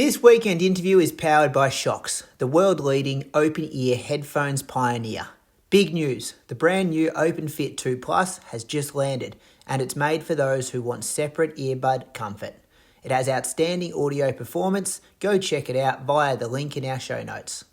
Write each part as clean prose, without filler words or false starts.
This weekend interview is powered by Shocks, the world-leading open-ear headphones pioneer. Big news, the brand new OpenFit 2 Plus has just landed, and it's made for those who want separate earbud comfort. It has outstanding audio performance. Go check it out via the link in our show notes.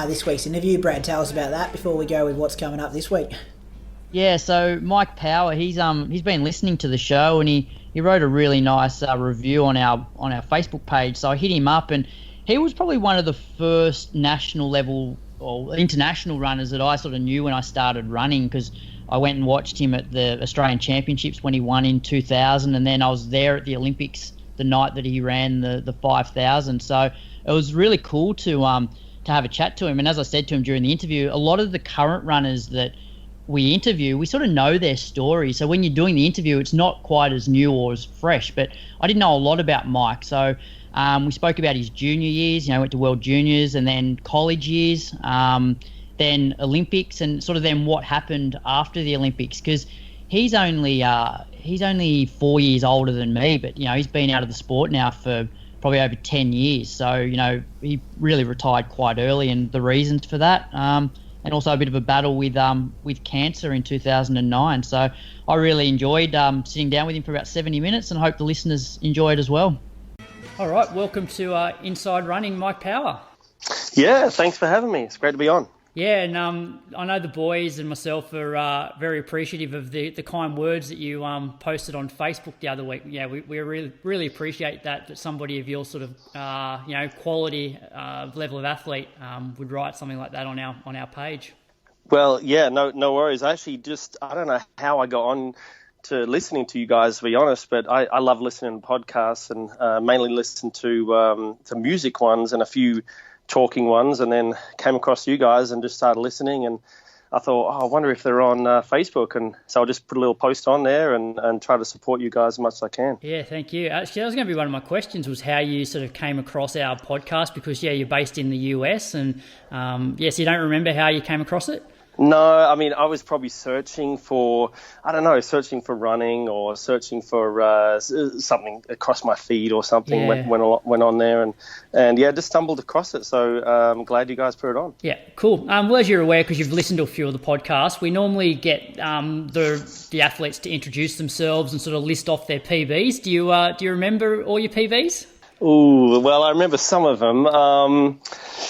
This week's interview, Brad, tell us about that before we go with what's coming up this week. Yeah, so Mike Power, he's been listening to the show and he wrote a really nice review on our Facebook page. So I hit him up, and he was probably one of the first national level or international runners that I sort of knew when I started running, because I went and watched him at the Australian Championships when he won in 2000, and then I was there at the Olympics the night that he ran the 5,000. So it was really cool to have a chat to him. And as I said to him during the interview, a lot of the current runners that we interview, we sort of know their story. So when you're doing the interview, it's not quite as new or as fresh. But I didn't know a lot about Mike. So we spoke about his junior years, went to World Juniors, and then college years, then Olympics, and sort of then what happened after the Olympics. Because he's only 4 years older than me, but, he's been out of the sport now for probably over 10 years. So, he really retired quite early, and the reasons for that, and also a bit of a battle with cancer in 2009. So I really enjoyed sitting down with him for about 70 minutes, and hope the listeners enjoy it as well. All right, welcome to Inside Running, Mike Power. Yeah, thanks for having me. It's great to be on. Yeah, and I know the boys and myself are very appreciative of the kind words that you posted on Facebook the other week. Yeah, we really appreciate that somebody of your sort of quality level of athlete would write something like that on our page. Well, yeah, no worries. I actually I don't know how I got on to listening to you guys, to be honest, but I love listening to podcasts, and mainly listen to music ones and a few talking ones, and then came across you guys and just started listening, and I thought, I wonder if they're on Facebook, and so I'll just put a little post on there and try to support you guys as much as I can. Yeah, thank you. Actually, that was going to be one of my questions, was how you sort of came across our podcast, because you're based in the US, and so you don't remember how you came across it? No, I mean, I was probably searching for running, or searching for something across my feed or something. Yeah. Went on there and just stumbled across it. So I'm glad you guys put it on. Yeah, cool. Well, as you're aware, because you've listened to a few of the podcasts, we normally get the athletes to introduce themselves and sort of list off their PBs. Do you remember all your PBs? Ooh, well, I remember some of them.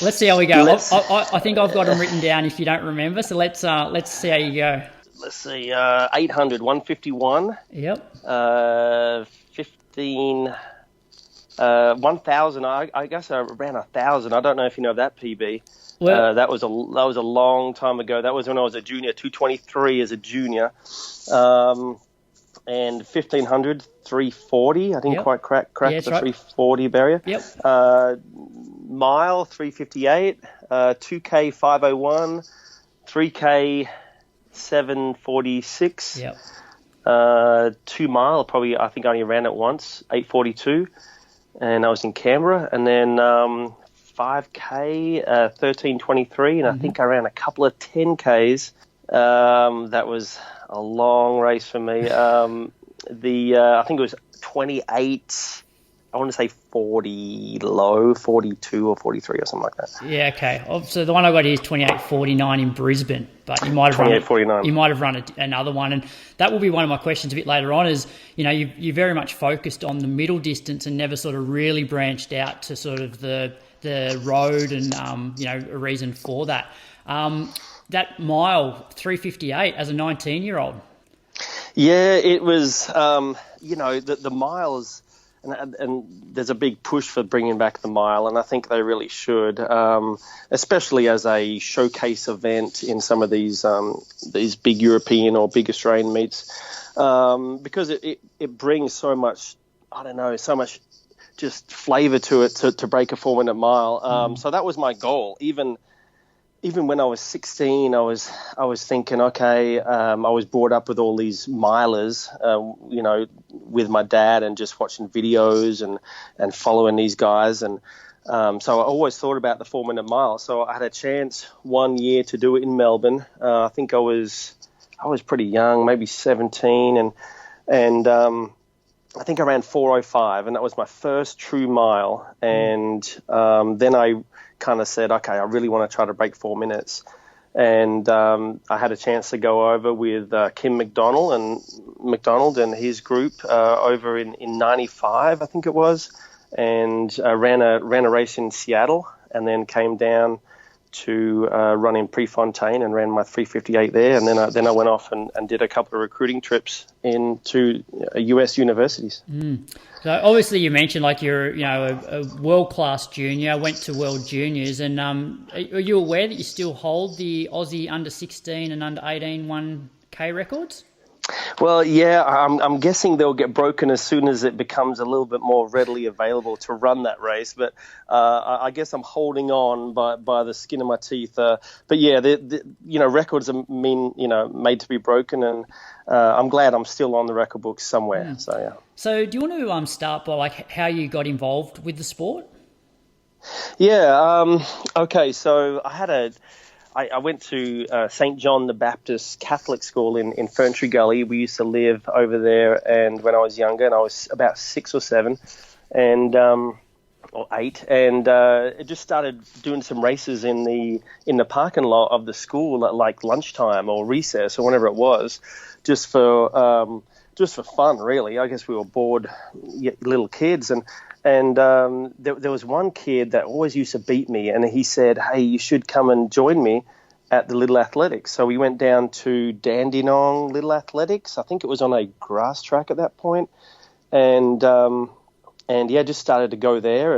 Let's see how we go. I think I've got them written down if you don't remember. So let's see how you go. Let's see, 800, 151. Yep. 15, 1,000. I guess I ran 1,000. I don't know if you know that PB. Well, that was a long time ago. That was when I was a junior, 223 as a junior. And 1,500, 340. I didn't quite crack the right. 340 barrier. Yep. Mile, 358. 2K, 501. 3K, 746. Yep. 2 mile, probably, I think I only ran it once, 842. And I was in Canberra. And then 5K, 1323. And I think I ran a couple of 10Ks. That was a long race for me. I think it was 28. I want to say 40 low, 42 or 43 or something like that. Yeah, okay. So the one I got here is 28.49 in Brisbane, but you might have run another one, and that will be one of my questions a bit later on. Is you very much focused on the middle distance and never sort of really branched out to sort of the road and a reason for that. That mile, 358 as a 19-year-old. Yeah, it was, the miles, and there's a big push for bringing back the mile, and I think they really should, especially as a showcase event in some of these big European or big Australian meets, because it brings so much, so much just flavour to it to break a 4-minute mile. So that was my goal, even even when I was 16, I was thinking, okay, I was brought up with all these milers, with my dad and just watching videos and following these guys. And so I always thought about the 4-minute mile. So I had a chance one year to do it in Melbourne. I think I was pretty young, maybe 17, and I think I ran 4:05, and that was my first true mile. And then I kind of said, okay, I really want to try to break 4 minutes. And I had a chance to go over with Kim McDonald and his group over in 95, I think it was, and ran a race in Seattle, and then came down to run in Prefontaine and ran my 3:58 there, and then I went off and did a couple of recruiting trips into US universities. So obviously you mentioned like you're a world-class junior, went to World Juniors, and are you aware that you still hold the Aussie under 16 and under 18 1K records? Well, yeah, I'm guessing they'll get broken as soon as it becomes a little bit more readily available to run that race. But I guess I'm holding on by the skin of my teeth. But yeah, records are made to be broken, and I'm glad I'm still on the record books somewhere. So yeah. So do you want to start by like how you got involved with the sport? Yeah. Okay. So I went to St. John the Baptist Catholic School in Ferntree Gully. We used to live over there, and when I was younger, and I was about 6 or 7, and or 8, and it just started doing some races in the parking lot of the school at like lunchtime or recess or whenever it was, just for fun, really. I guess we were bored little kids, and there was one kid that always used to beat me, and he said, hey, you should come and join me at the Little Athletics. So we went down to Dandenong Little Athletics. I think it was on a grass track at that point. And just started to go there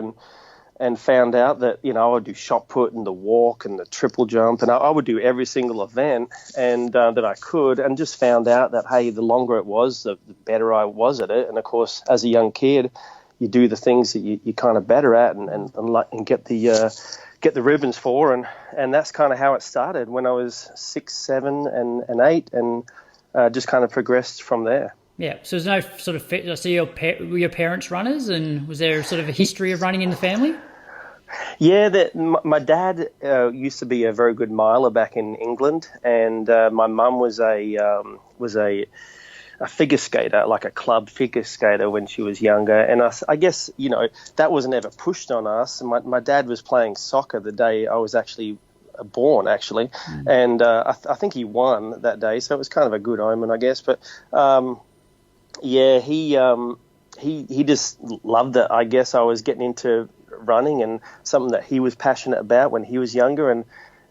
and found out that, I would do shot put and the walk and the triple jump, and I would do every single event and that I could, and just found out that, hey, the longer it was, the better I was at it. And of course, as a young kid, you do the things that you're kind of better at and get the ribbons for, and that's kind of how it started when I was 6, 7, and 8, and just kind of progressed from there. Yeah, so there's no sort of were your parents runners, and was there sort of a history of running in the family? Yeah, my dad used to be a very good miler back in England, and my mum was a figure skater, like a club figure skater when she was younger. And I guess, that wasn't ever pushed on us. My dad was playing soccer the day I was actually born, actually. And I think he won that day, so it was kind of a good omen, I guess. But, he just loved it. I guess I was getting into running, and something that he was passionate about when he was younger. And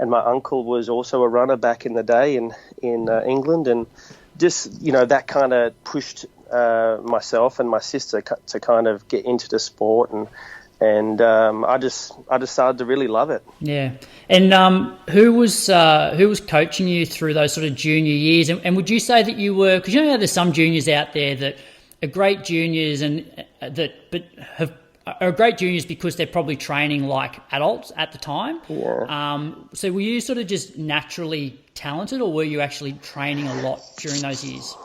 my uncle was also a runner back in the day in England, and just, that kind of pushed myself and my sister to kind of get into the sport, and I just started to really love it. Yeah. And who was coaching you through those sort of junior years? And would you say that you were, because how there's some juniors out there that are great juniors are great juniors because they're probably training like adults at the time. Yeah. So were you sort of just naturally talented, or were you actually training a lot during those years?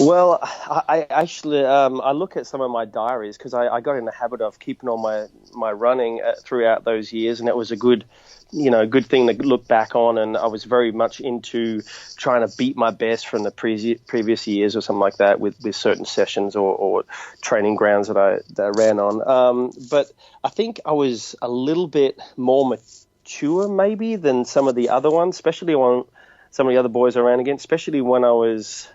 Well, I actually I look at some of my diaries, because I got in the habit of keeping all my running throughout those years, and it was a good thing to look back on. And I was very much into trying to beat my best from the previous years or something like that with certain sessions or training grounds that I ran on. But I think I was a little bit more mature maybe than some of the other ones, especially on some of the other boys I ran against, especially when I was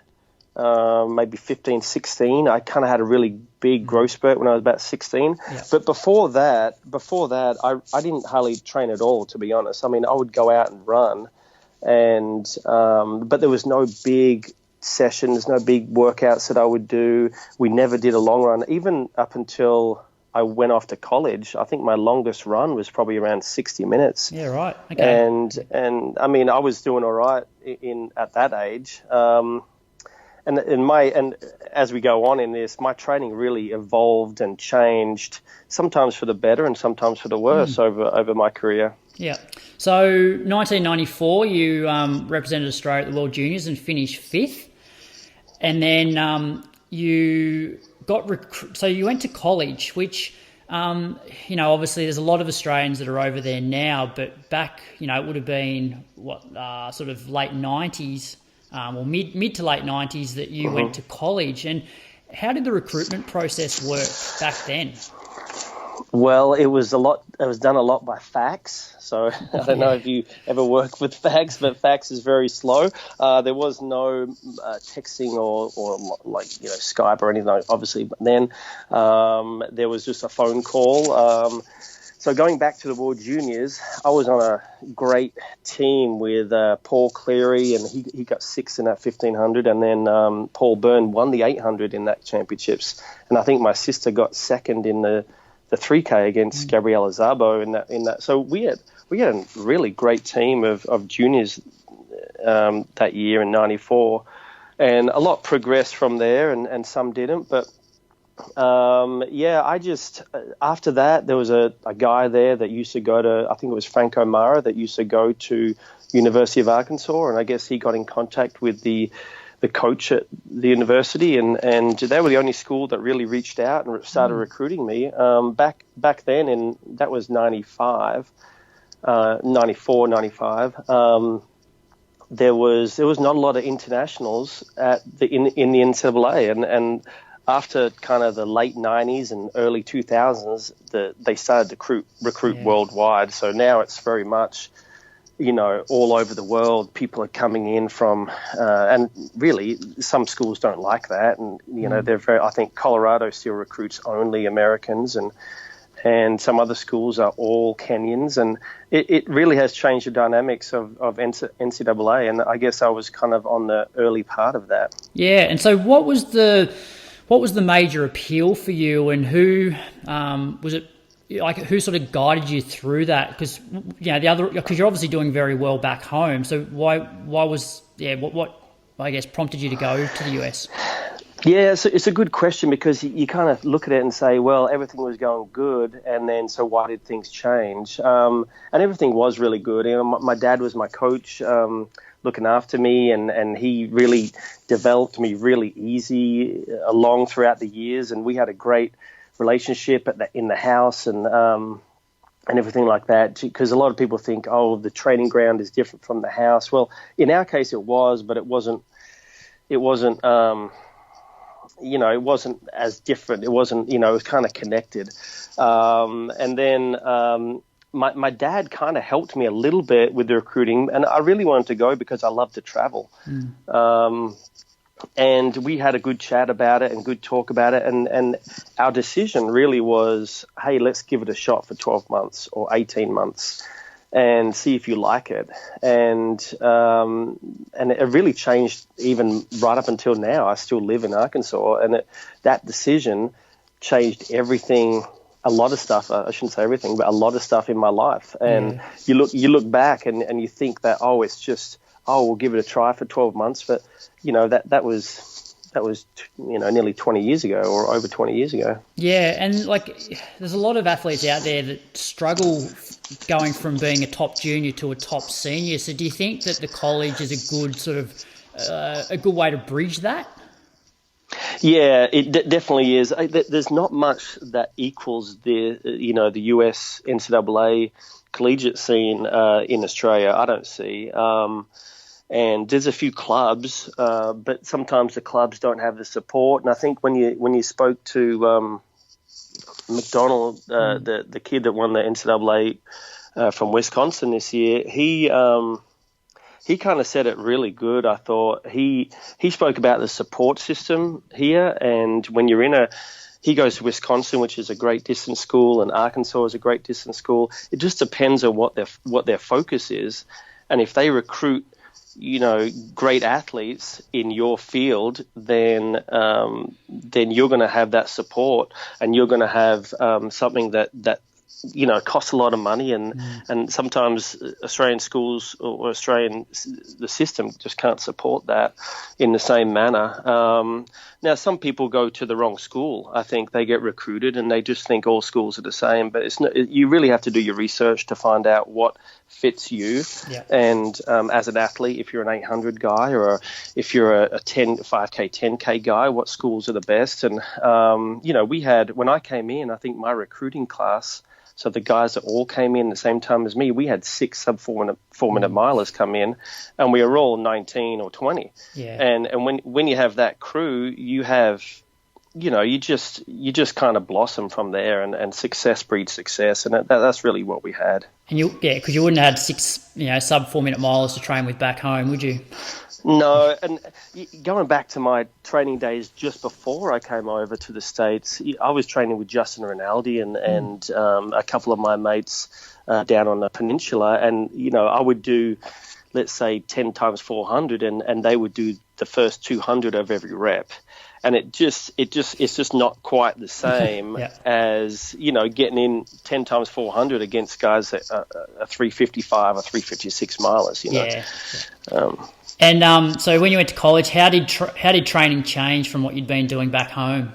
maybe 15, 16. I kind of had a really big growth spurt when I was about 16. Yeah. But before that, I didn't hardly train at all, to be honest. I mean, I would go out and run, and but there was no big sessions, no big workouts that I would do. We never did a long run, even up until I went off to college. I think my longest run was probably around 60 minutes. Yeah, right. Okay. And I mean, I was doing all right at that age. And as we go on in this, my training really evolved and changed, sometimes for the better and sometimes for the worse over my career. Yeah. So 1994, you represented Australia at the World Juniors and finished 5th. And then you got so you went to college, which obviously there's a lot of Australians that are over there now, but back it would have been sort of late 90s or mid to late 90s that you went to college. And how did the recruitment process work back then? Well, it was done a lot by fax. So I don't know if you ever work with fax, but fax is very slow. There was no texting or Skype or anything, obviously. But then there was just a phone call. So going back to the World Juniors, I was on a great team with Paul Cleary, and he got 6th in that 1500, and then Paul Byrne won the 800 in that championships, and I think my sister got 2nd in the 3K against Gabriela Szabo in that. So we had a really great team of juniors that year in '94, and a lot progressed from there, and some didn't. But I just after that there was a guy there that used to go to, I think it was Franco Mara, that used to go to University of Arkansas, and I guess he got in contact with the coach at the university, and they were the only school that really reached out and started recruiting me. Back then, and that was 95, 94, 95. There was not a lot of internationals in the NCAA, and after kind of the late 90s and early 2000s, they started to recruit worldwide. So now it's very much, all over the world, people are coming in from, and really some schools don't like that. And, I think Colorado still recruits only Americans, and some other schools are all Kenyans. And it really has changed the dynamics of NCAA. And I guess I was kind of on the early part of that. Yeah. And so what was the major appeal for you, and who was it? Who sort of guided you through that? Because because you're obviously doing very well back home. So why was what I guess prompted you to go to the US? Yeah, it's a good question, because you kind of look at it and say, well, everything was going good, and then so why did things change? And everything was really good. My dad was my coach, looking after me, and he really developed me really easy along throughout the years, and we had a great relationship in the house and everything like that, because a lot of people think, the training ground is different from the house. Well, in our case it was, but it wasn't it wasn't as different. It wasn't, it was kind of connected. And then my dad kind of helped me a little bit with the recruiting, and I really wanted to go because I love to travel. And we had a good chat about it and good talk about it. And our decision really was, hey, let's give it a shot for 12 months or 18 months and see if you like it. And it really changed even right up until now. I still live in Arkansas, and that decision changed everything. A lot of stuff, I shouldn't say everything, but a lot of stuff in my life. And you look back and you think that, it's just, we'll give it a try for 12 months. But, that was nearly 20 years ago or over 20 years ago. Yeah, and there's a lot of athletes out there that struggle going from being a top junior to a top senior. So do you think that the college is a good sort of a good way to bridge that? Yeah, it definitely is. There's not much that equals the US NCAA collegiate scene in Australia, I don't see. And there's a few clubs, but sometimes the clubs don't have the support. And I think when you spoke to McDonald, the kid that won the NCAA from Wisconsin this year, he kind of said it really good. I thought he spoke about the support system here, and when you're he goes to Wisconsin, which is a great distance school, and Arkansas is a great distance school. It just depends on what their focus is, and if they recruit great athletes in your field, then you're going to have that support, and you're going to have something that costs a lot of money, and sometimes Australian schools or the system just can't support that in the same manner. Now, some people go to the wrong school. I think they get recruited and they just think all schools are the same, but you really have to do your research to find out what fits you. Yeah. And as an athlete, if you're an 800 guy or if you're a 5K, 10K guy, what schools are the best? And, we had, when I came in, I think my recruiting class, so the guys that all came in at the same time as me, we had 6 sub 4 minute milers come in, and we were all 19 or 20. Yeah. And when you have that crew, you have, you just kind of blossom from there, and success breeds success, and that's really what we had. And because you wouldn't have had 6, sub 4 minute milers to train with back home, would you? No, and going back to my training days just before I came over to the States, I was training with Justin Rinaldi and a couple of my mates down on the peninsula, and I would do, let's say, 10 times 400, and they would do the first 200 of every rep. And it's just not quite the same yeah. as, getting in 10 times 400 against guys that are 355 or 356 milers, Yeah. And so when you went to college, how did training change from what you'd been doing back home?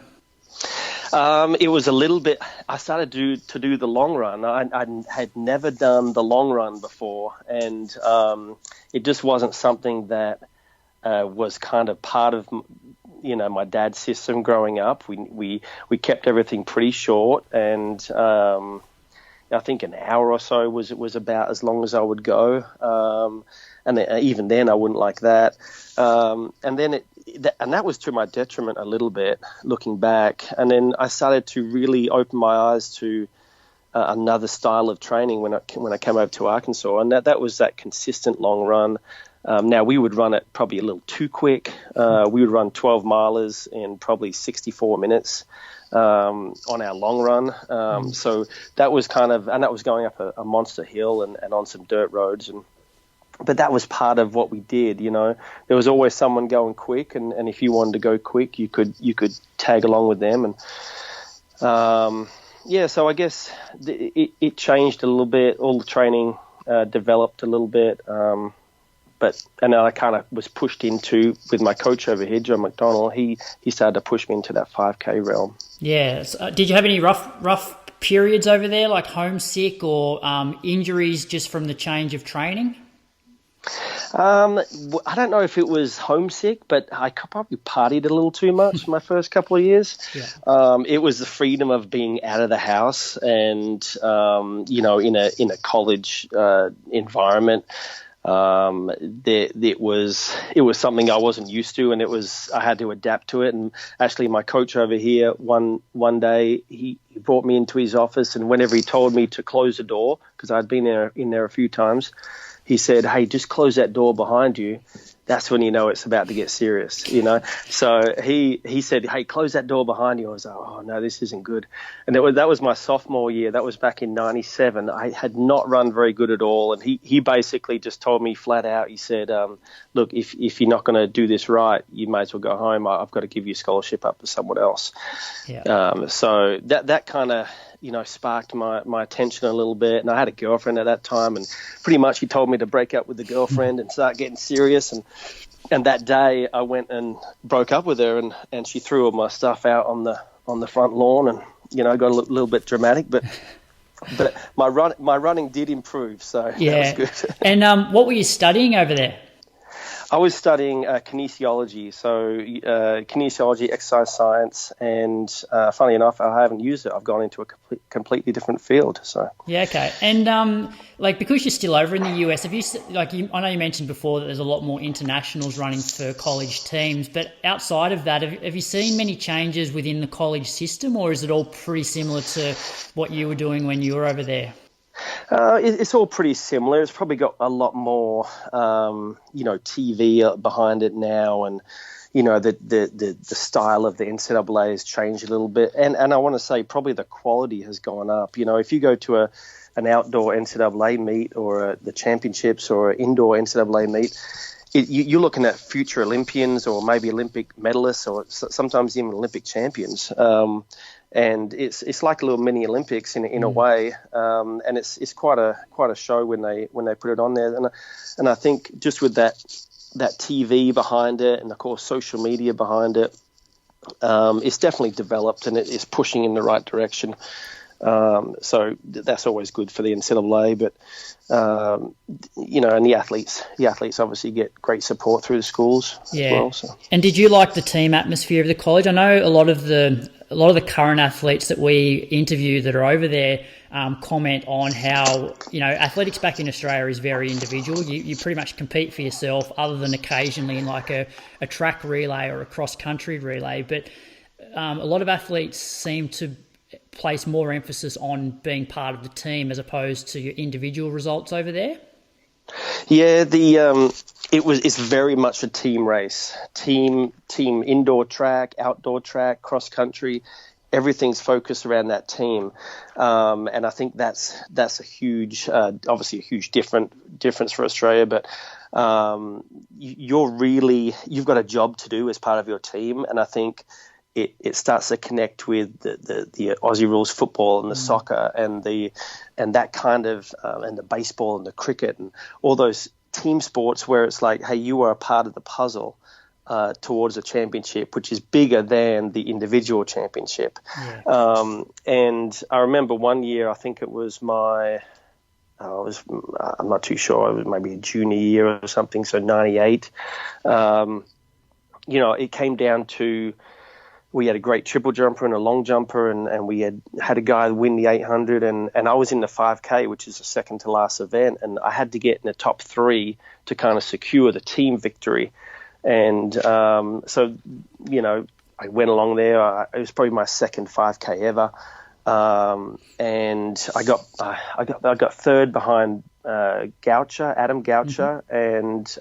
It was a little bit. I started to do the long run. I had never done the long run before, and it just wasn't something that was kind of part of my dad's system growing up. We kept everything pretty short, and I think an hour or so was about as long as I would go. And even then, I wouldn't like that. And that was to my detriment a little bit, looking back. And then I started to really open my eyes to another style of training when I came over to Arkansas, and that was that consistent long run. Now, we would run it probably a little too quick. We would run 12 milers in probably 64 minutes on our long run. So that was and that was going up a monster hill and on some dirt roads. But that was part of what we did, There was always someone going quick, and if you wanted to go quick, you could tag along with them. And so I guess it changed a little bit. All the training developed a little bit. And then I kind of was pushed into, with my coach over here, John McDonald, he started to push me into that 5K realm. Yeah. So, did you have any rough periods over there, like homesick or injuries just from the change of training? I don't know if it was homesick, but I probably partied a little too much my first couple of years. Yeah. It was the freedom of being out of the house and, in a college environment. It was something I wasn't used to, and I had to adapt to it. And actually, my coach over here, one day, he brought me into his office, and whenever he told me to close the door, because I'd been in there a few times, he said, "Hey, just close that door behind you." That's when you know it's about to get serious, So he said, "Hey, close that door behind you." I was like, "Oh no, this isn't good." And that was my sophomore year. That was back in '97. I had not run very good at all, and he basically just told me flat out. He said, "Look, if you're not going to do this right, you may as well go home. I've got to give you a scholarship up to someone else." Yeah. So that kind of sparked my attention a little bit. And I had a girlfriend at that time, and pretty much he told me to break up with the girlfriend and start getting serious. And that day I went and broke up with her, and she threw all my stuff out on the front lawn, and got a little bit dramatic, but my running did improve, so that was good. And what were you studying over there? I was studying kinesiology, so kinesiology, exercise science, and funny enough, I haven't used it. I've gone into a completely different field. So yeah, okay. And because you're still over in the US, have you I know you mentioned before that there's a lot more internationals running for college teams, but outside of that, have you seen many changes within the college system, or is it all pretty similar to what you were doing when you were over there? It's all pretty similar. It's probably got a lot more, TV behind it now, and the style of the NCAA has changed a little bit. And I want to say probably the quality has gone up. If you go to an outdoor NCAA meet or the championships or an indoor NCAA meet, you're looking at future Olympians or maybe Olympic medalists or sometimes even Olympic champions. and it's like a little mini Olympics in a way, and it's quite a show when they put it on there, and I think just with that TV behind it, and of course social media behind it, it's definitely developed, and it's pushing in the right direction. So that's always good for the NCAA, but and the athletes obviously get great support through the schools as well. So. And did you like the team atmosphere of the college? I know a lot of the current athletes that we interview that are over there comment on how athletics back in Australia is very individual. You pretty much compete for yourself, other than occasionally in like a track relay or a cross country relay. But a lot of athletes seem to place more emphasis on being part of the team as opposed to your individual results over there. Yeah, it's very much a team race. Team indoor track, outdoor track, cross country. Everything's focused around that team, and I think that's a huge, obviously a huge difference for Australia. But you've got a job to do as part of your team, and I think it starts to connect with the Aussie rules football and the soccer and that kind of and the baseball and the cricket and all those team sports where it's like, hey, you are a part of the puzzle towards a championship, which is bigger than the individual championship. Yeah. And I remember one year, I think it was I'm not too sure, it was maybe a junior year or something, so 98. It came down to, we had a great triple jumper and a long jumper, and we had a guy win the 800, and I was in the 5K, which is the second to last event, and I had to get in the top 3 to kind of secure the team victory. And so I went along there. It was probably my second 5K ever, and I got third behind Adam Goucher, and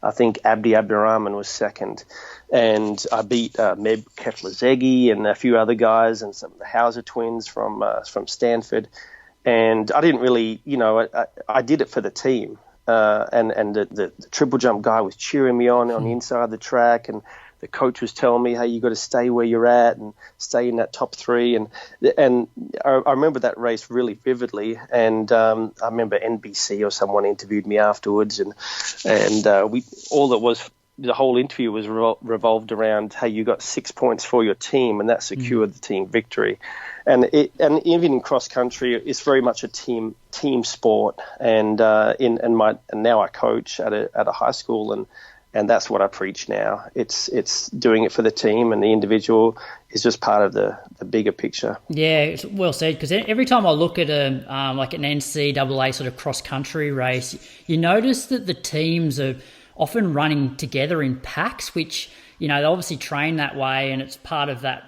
I think Abdi Abdurrahman was second. And I beat Meb Keflezegi and a few other guys, and some of the Hauser twins from Stanford. And I didn't really, I did it for the team. And the triple jump guy was cheering me on the inside of the track, and the coach was telling me, hey, you got to stay where you're at and stay in that top 3. And I remember that race really vividly. And I remember NBC or someone interviewed me afterwards, and the whole interview was revolved around, hey, you got 6 points for your team, and that secured the team victory. And even in cross country, it's very much a team sport. And now I coach at a high school, and that's what I preach now. It's doing it for the team, and the individual is just part of the bigger picture. Yeah, it's well said, because every time I look at like an NCAA sort of cross country race, you notice that the teams are often running together in packs, which they obviously train that way, and it's part of that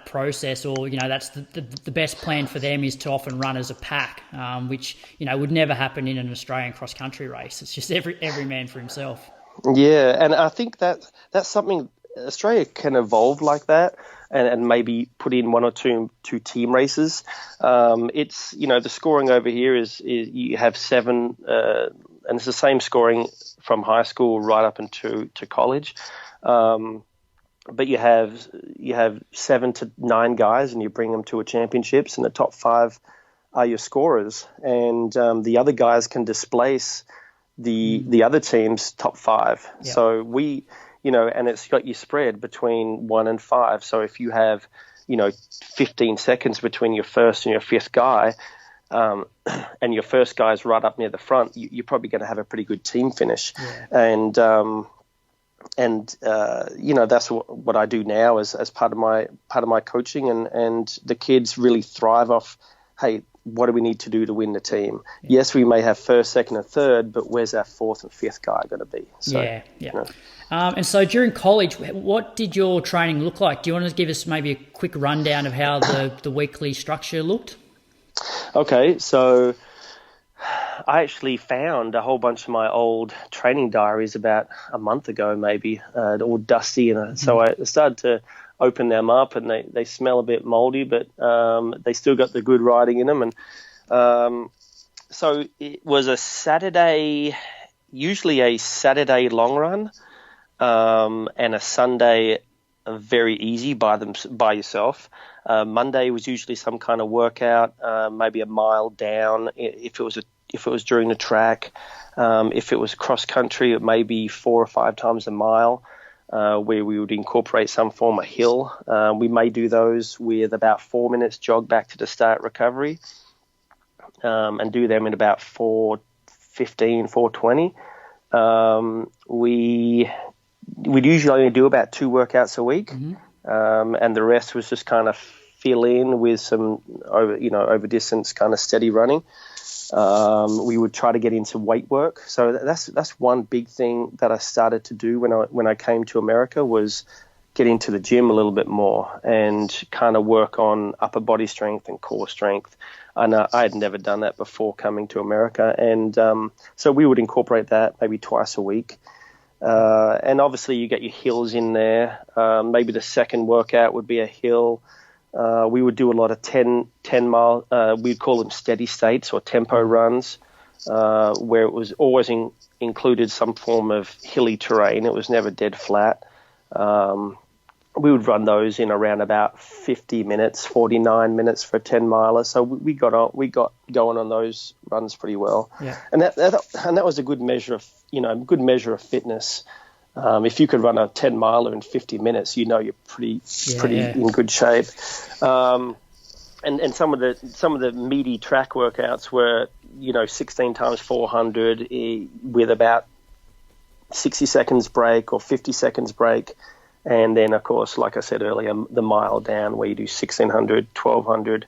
process, or that's the best plan for them is to often run as a pack, which would never happen in an Australian cross country race. It's just every man for himself. Yeah, and I think that's something Australia can evolve like that, and maybe put in one or two team races. It's the scoring over here is you have 7, and it's the same scoring from high school right up into college. But you have 7 to 9 guys, and you bring them to a championships, and the top 5 are your scorers, and the other guys can displace the other team's top 5. Yeah. So we, and it's got you spread between 1 and 5. So if you have, 15 seconds between your first and your 5th guy, and your first guy's right up near the front, you're probably going to have a pretty good team finish. Yeah. And that's what I do now as part of my coaching, and the kids really thrive off, hey, what do we need to do to win the team? Yeah. Yes, we may have first, second, and third, but where's our 4th and 5th guy going to be? So, yeah. And so during college, what did your training look like? Do you want to give us maybe a quick rundown of how the weekly structure looked? Okay, so I actually found a whole bunch of my old training diaries about a month ago, maybe, all dusty, and so I started to open them up, and they smell a bit moldy, but they still got the good writing in them. And so it was usually a Saturday long run, and a Sunday very easy by yourself. Monday was usually some kind of workout, maybe a mile down if it was during the track. If it was cross country, it may be 4 or 5 times a mile, where we would incorporate some form of hill. We may do those with about 4 minutes jog back to the start recovery, and do them in about 4:15, 4:20. We'd usually only do about 2 workouts a week, and the rest was just kind of fill in with some over distance kind of steady running. We would try to get into weight work. So that's one big thing that I started to do when I came to America, was get into the gym a little bit more and kind of work on upper body strength and core strength. And I had never done that before coming to America, and so we would incorporate that maybe twice a week. And obviously you get your hills in there. Maybe the second workout would be a hill. We would do a lot of 10 mile, we'd call them steady states or tempo runs, where it was always included some form of hilly terrain. It was never dead flat. We would run those in around about 50 minutes, 49 minutes for a 10 miler. So we got going on those runs pretty well. Yeah. And that was a good measure of fitness. If you could run a 10 miler in 50 minutes, you're pretty in good shape. And some of the meaty track workouts were 16 times 400 with about 60 seconds break or 50 seconds break. And then, of course, like I said earlier, the mile down where you do 1,600, 1,200,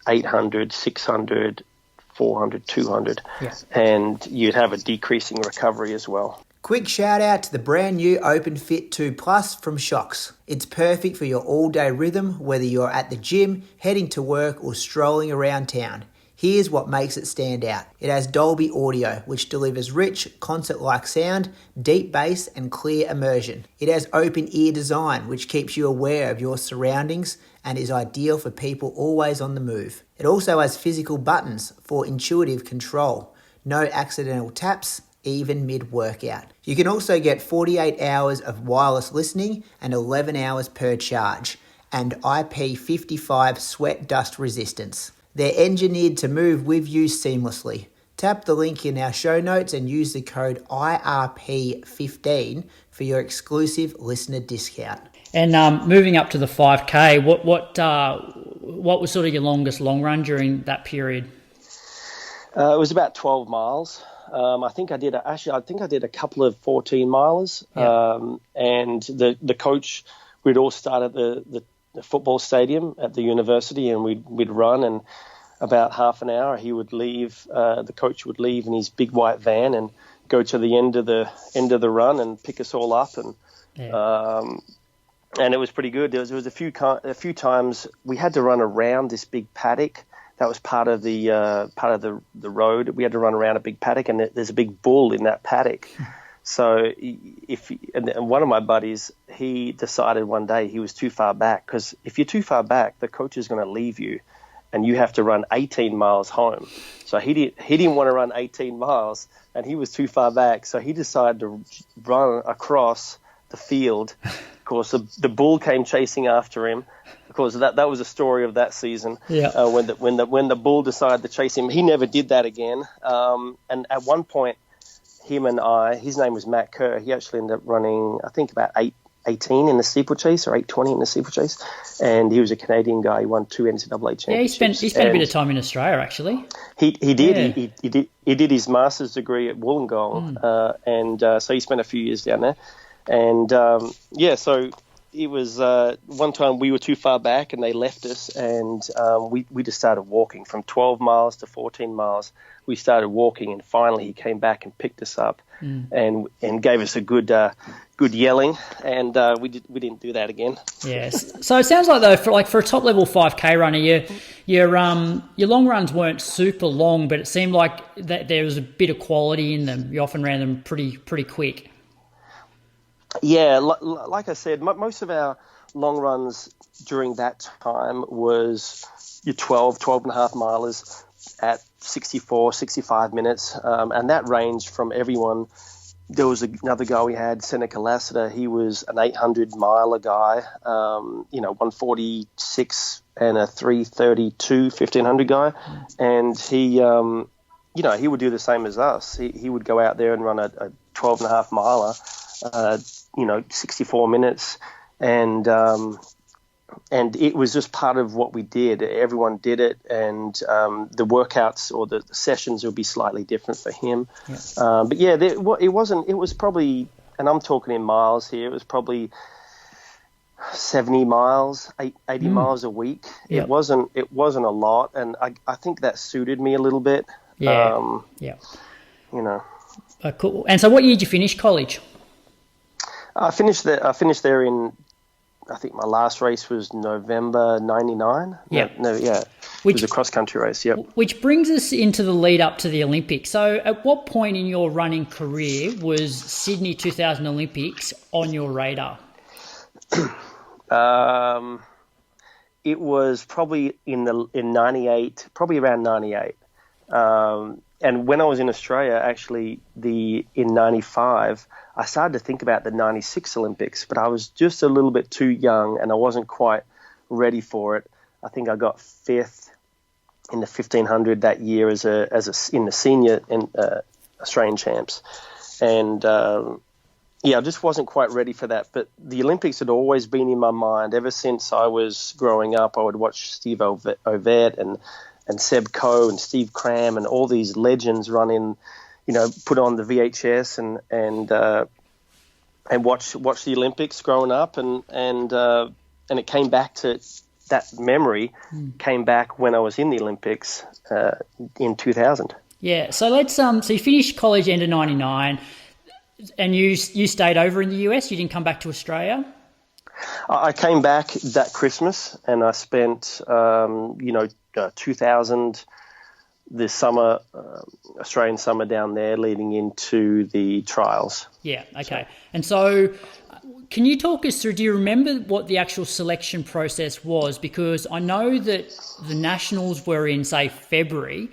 800, 600, 400, 200. Yeah. And you'd have a decreasing recovery as well. Quick shout out to the brand new Open Fit 2 Plus from Shocks. It's perfect for your all-day rhythm, whether you're at the gym, heading to work, or strolling around town. Here's what makes it stand out. It has Dolby Audio, which delivers rich, concert-like sound, deep bass, and clear immersion. It has open ear design, which keeps you aware of your surroundings and is ideal for people always on the move. It also has physical buttons for intuitive control. No accidental taps, even mid-workout. You can also get 48 hours of wireless listening and 11 hours per charge, and IP55 sweat dust resistance. They're engineered to move with you seamlessly. Tap the link in our show notes and use the code IRP15 for your exclusive listener discount. And moving up to the 5K, what was sort of your longest long run during that period? It was about 12 miles. I think I did a couple of 14 milers. Yeah. And the coach, we'd all start at the football stadium at the university, and we'd run, and about half an hour he would leave. The coach would leave in his big white van and go to the end of the run and pick us all up, and and it was pretty good. There was a few times we had to run around this big paddock. That was part of the road. We had to run around a big paddock, and there's a big bull in that paddock. So and one of my buddies, he decided one day he was too far back, because if you're too far back, the coach is going to leave you, and you have to run 18 miles home. So he didn't want to run 18 miles, and he was too far back. So he decided to run across the field. Of course, the bull came chasing after him. Of course, that was a story of that season. Yeah. When the bull decided to chase him, he never did that again. And at one point, him and his name was Matt Kerr. He actually ended up running, I think, about 8:18 in the steeplechase or 8:20 in the steeplechase, and he was a Canadian guy. He won 2 NCAA championships. Yeah, he spent a bit of time in Australia, actually. He did. Yeah. He did his master's degree at Wollongong, and so he spent a few years down there. And so it was one time we were too far back, and they left us, and we just started walking from 12 miles to 14 miles. We started walking, and finally he came back and picked us up and gave us a good yelling, and we didn't do that again. Yes. So it sounds like, though, for a top level 5K runner, your long runs weren't super long, but it seemed like that there was a bit of quality in them. You often ran them pretty quick. Yeah, like I said, most of our long runs during that time was your 12 and a half milers at 64, 65 minutes. And that ranged from everyone there was another guy we had, Seneca Lassiter. He was an 800 miler guy, 146 and a 332 1500 guy, and he he would do the same as us. He would go out there and run a 12 and a half miler, 64 minutes, and it was just part of what we did. Everyone did it, and the workouts or the sessions would be slightly different for him. Yeah. But yeah, it was probably, and I'm talking in miles here, it was probably 70 miles, 80 miles a week. Yep. It wasn't a lot, and I think that suited me a little bit. Yeah. Cool. And so what year did you finish college? I finished there in, I think my last race was November 99. Yeah. It was a cross-country race, yep. Which brings us into the lead up to the Olympics. So at what point in your running career was Sydney 2000 Olympics on your radar? It was probably in 98, probably around 98. And when I was in Australia, actually, in 95, I started to think about the 96 Olympics, but I was just a little bit too young and I wasn't quite ready for it. I think I got fifth in the 1500 that year in the senior Australian champs. And I just wasn't quite ready for that. But the Olympics had always been in my mind ever since I was growing up. I would watch Steve Ovett and Seb Coe and Steve Cram and all these legends run in, put on the VHS and watch the Olympics growing up, and it came back to that memory came back when I was in the Olympics in 2000. Yeah, so let's so you finished college end of 99, and you stayed over in the US. You didn't come back to Australia. I came back that Christmas and I spent 2000 this summer, Australian summer down there leading into the trials. Yeah, okay. And so can you talk us through, do you remember what the actual selection process was? Because I know that the Nationals were in, say, February,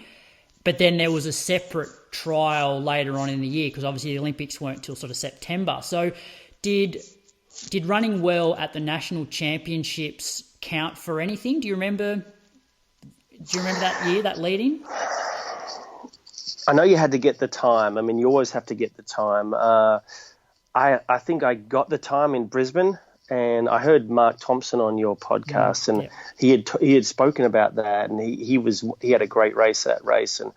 but then there was a separate trial later on in the year because obviously the Olympics weren't till sort of September. So did running well at the national championships count for anything? Do you remember that year, that lead-in? I know you had to get the time. I mean, you always have to get the time. I think I got the time in Brisbane, and I heard Mark Thompson on your podcast, and he had spoken about that, and he had a great race that race, and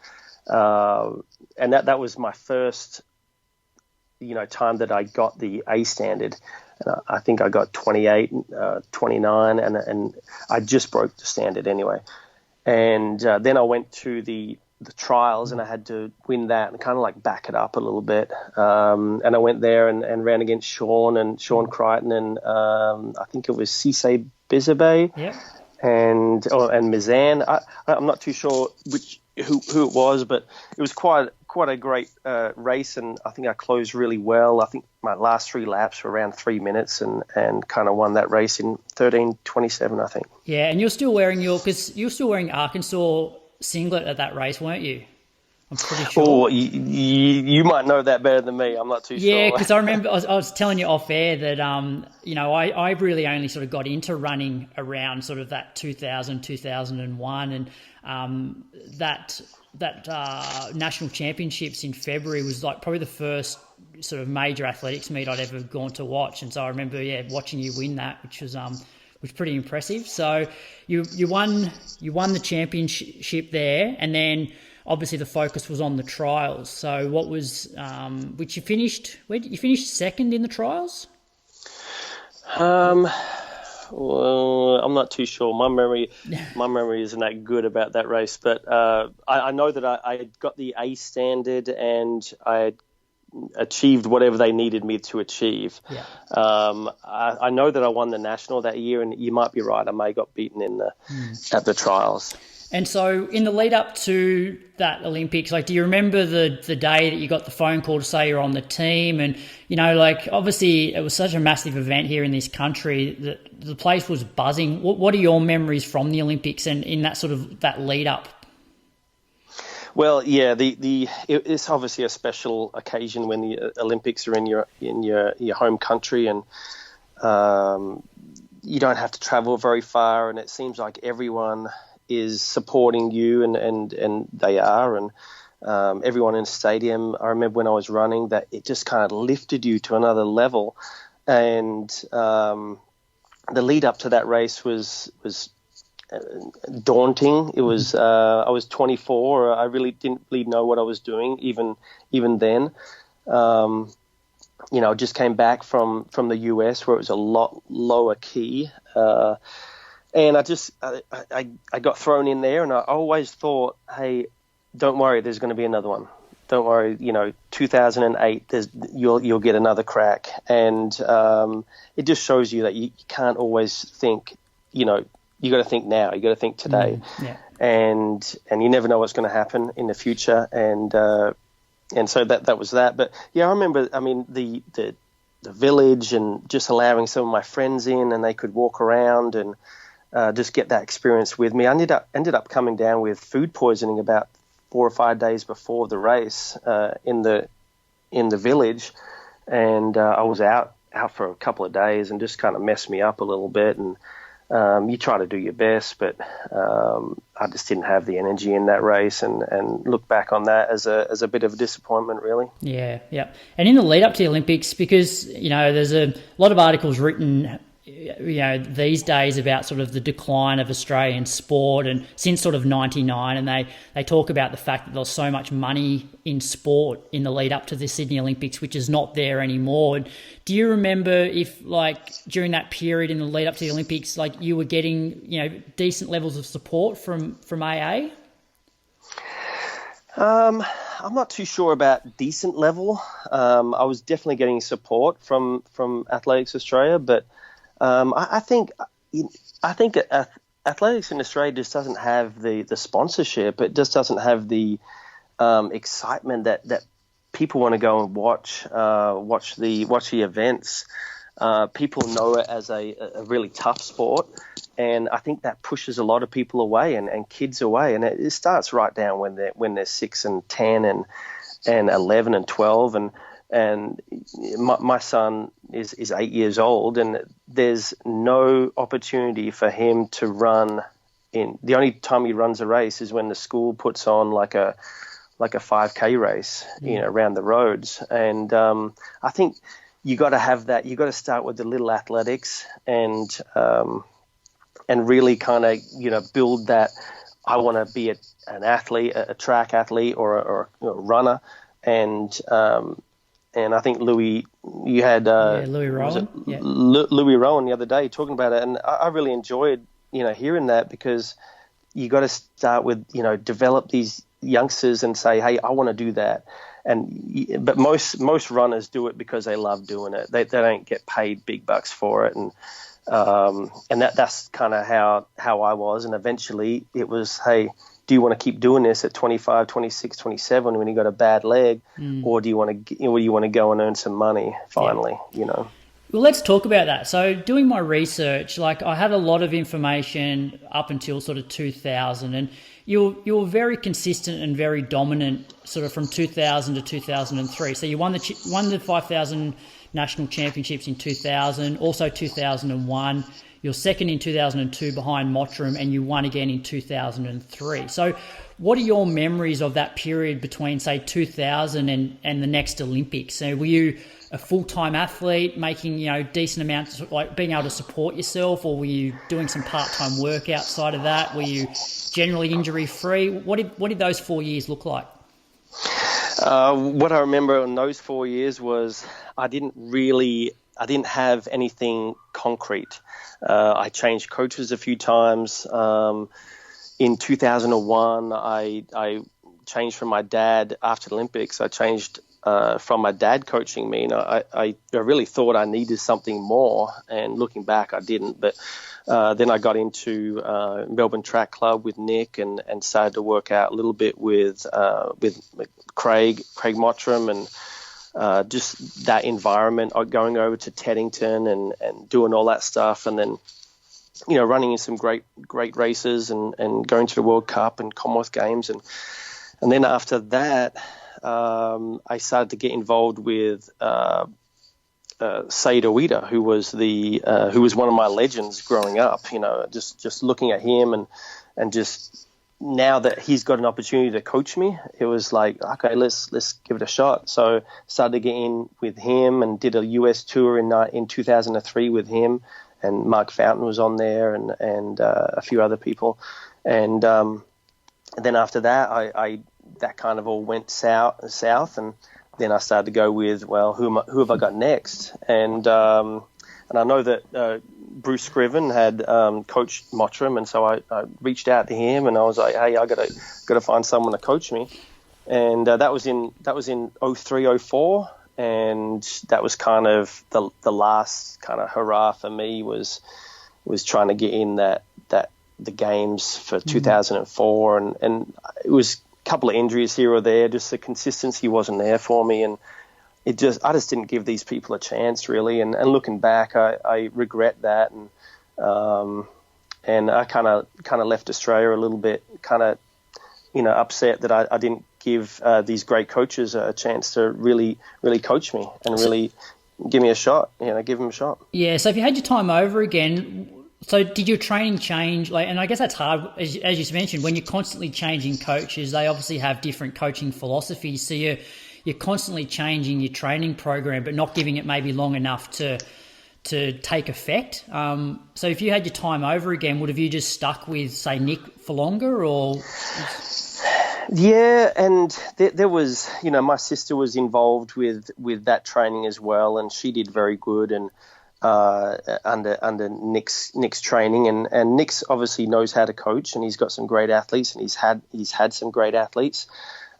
that was my first, time that I got the A standard. And I think I got 28, 29, and I just broke the standard anyway. And then I went to the trials, and I had to win that and kind of like back it up a little bit. And I went there and ran against Sean Crichton, and I think it was Cisse Bizabe and Mizan. I'm not too sure who it was, but it was quite a great race, and I think I closed really well. I think my last 3 laps were around 3 minutes, and kind of won that race in 13:27, I think. Yeah, and you're still wearing Arkansas singlet at that race, weren't you? I'm pretty sure. Oh, you might know that better than me. I'm not too sure. Yeah, because I remember I was telling you off air that I really only sort of got into running around sort of that 2000, 2001, and that national championships in February was like probably the first sort of major athletics meet I'd ever gone to watch, and so I remember watching you win that, which was pretty impressive. So you won the championship there, and then obviously the focus was on the trials. So what was which you finished? Where did you finish? Second in the trials? Well, I'm not too sure. My memory isn't that good about that race, but I know that I got the A standard and I achieved whatever they needed me to achieve. Yeah. I know that I won the national that year, and you might be right. I may have got beaten at the trials. And so in the lead up to that Olympics, do you remember the day that you got the phone call to say you're on the team? And, obviously it was such a massive event here in this country that the place was buzzing. What are your memories from the Olympics and in that sort of that lead up? Well, yeah, it's obviously a special occasion when the Olympics are in your home country, and you don't have to travel very far, and it seems like everyone is supporting you, and they are, and everyone in the stadium. I remember when I was running that it just kind of lifted you to another level, and the lead up to that race was daunting. It was I was 24. I really didn't really know what I was doing even then. I just came back from the US where it was a lot lower key, and I got thrown in there, and I always thought, hey, don't worry, there's going to be another one. Don't worry, 2008, you'll get another crack, and it just shows you that you can't always think, you got to think now. You got to think today, and you never know what's going to happen in the future, and so that was that. But yeah, I remember. I mean, the village, and just allowing some of my friends in, and they could walk around and just get that experience with me. I ended up coming down with food poisoning about 4 or 5 days before the race in the village, and I was out for a couple of days, and just kind of messed me up a little bit. And you try to do your best, but I just didn't have the energy in that race, and look back on that as a bit of a disappointment, really. Yeah. And in the lead up to the Olympics, because there's a lot of articles written these days about sort of the decline of Australian sport, and since sort of 99, and they talk about the fact that there's so much money in sport in the lead up to the Sydney Olympics, which is not there anymore. Do you remember if, like, during that period in the lead up to the Olympics, like, you were getting, decent levels of support from AA? I'm not too sure about decent level. I was definitely getting support from Athletics Australia, but I think athletics in Australia just doesn't have the sponsorship. It just doesn't have the excitement that people want to go and watch the events. People know it as a really tough sport, and I think that pushes a lot of people away and kids away. And it starts right down when they're 6 and 10 and 11 and 12 and my son is 8 years old, and there's no opportunity for him to run in. The only time he runs a race is when the school puts on like a 5K race, around the roads. And I think you got to have that. You got to start with the little athletics and really kind of build that. I want to be an athlete, a track athlete, or a runner, and I think Louis, you had Louis Rowan, Louis Rowan the other day talking about it, and I really enjoyed hearing that, because you got to start with develop these youngsters and say, hey, I want to do that. But most runners do it because they love doing it. They don't get paid big bucks for it, and that's kind of how I was. And eventually it was, hey, do you want to keep doing this at 25, 26, 27 when you got a bad leg, or do you want to go and earn some money finally? Well, let's talk about that. So doing my research, like, I had a lot of information up until sort of 2000, and you were very consistent and very dominant sort of from 2000 to 2003. So you won the 5,000 national championships in 2000, also 2001. You're second in 2002 behind Mottram, and you won again in 2003. So what are your memories of that period between, say, 2000 and the next Olympics? So were you a full-time athlete making, decent amounts, like being able to support yourself, or were you doing some part-time work outside of that? Were you generally injury-free? What did those 4 years look like? What I remember in those 4 years was I didn't have anything concrete. I changed coaches a few times. In 2001, I changed from my dad after the Olympics. I changed from my dad coaching me. And I really thought I needed something more. And looking back, I didn't. But then I got into Melbourne Track Club with Nick and started to work out a little bit with Craig Mottram, and just that environment, going over to Teddington and doing all that stuff, and then running in some great races and going to the World Cup and Commonwealth Games, And then after that, I started to get involved with Said Oida, who was one of my legends growing up. You know, just looking at him and just now that he's got an opportunity to coach me, it was like, okay, let's give it a shot. So started to get in with him and did a US tour in 2003 with him, and Mark Fountain was on there and a few other people, and then after that, I that kind of all went south, and then I started to go with, well, who have I got next? And I know that Bruce Scriven had coached Mottram, and so I reached out to him, and I was like, hey, I got to find someone to coach me. And that was in 03, 04, and that was kind of the last kind of hurrah for me was trying to get in the games for 2004, and it was a couple of injuries here or there, just the consistency wasn't there for me, and I just didn't give these people a chance really, and looking back, I regret that, and I kind of left Australia a little bit, kind of, you know, upset that I didn't give these great coaches a chance to really coach me and really give me a shot, you know, give them a shot. Yeah. So if you had your time over again, so did your training change? Like, and I guess that's hard, as you mentioned, when you're constantly changing coaches, they obviously have different coaching philosophies. So you're constantly changing your training program, but not giving it maybe long enough to take effect. So if you had your time over again, would have you just stuck with, say, Nick for longer, or? Yeah, and there was, you know, my sister was involved with that training as well, and she did very good, and under Nick's training, and Nick's obviously knows how to coach, and he's got some great athletes, and he's had some great athletes.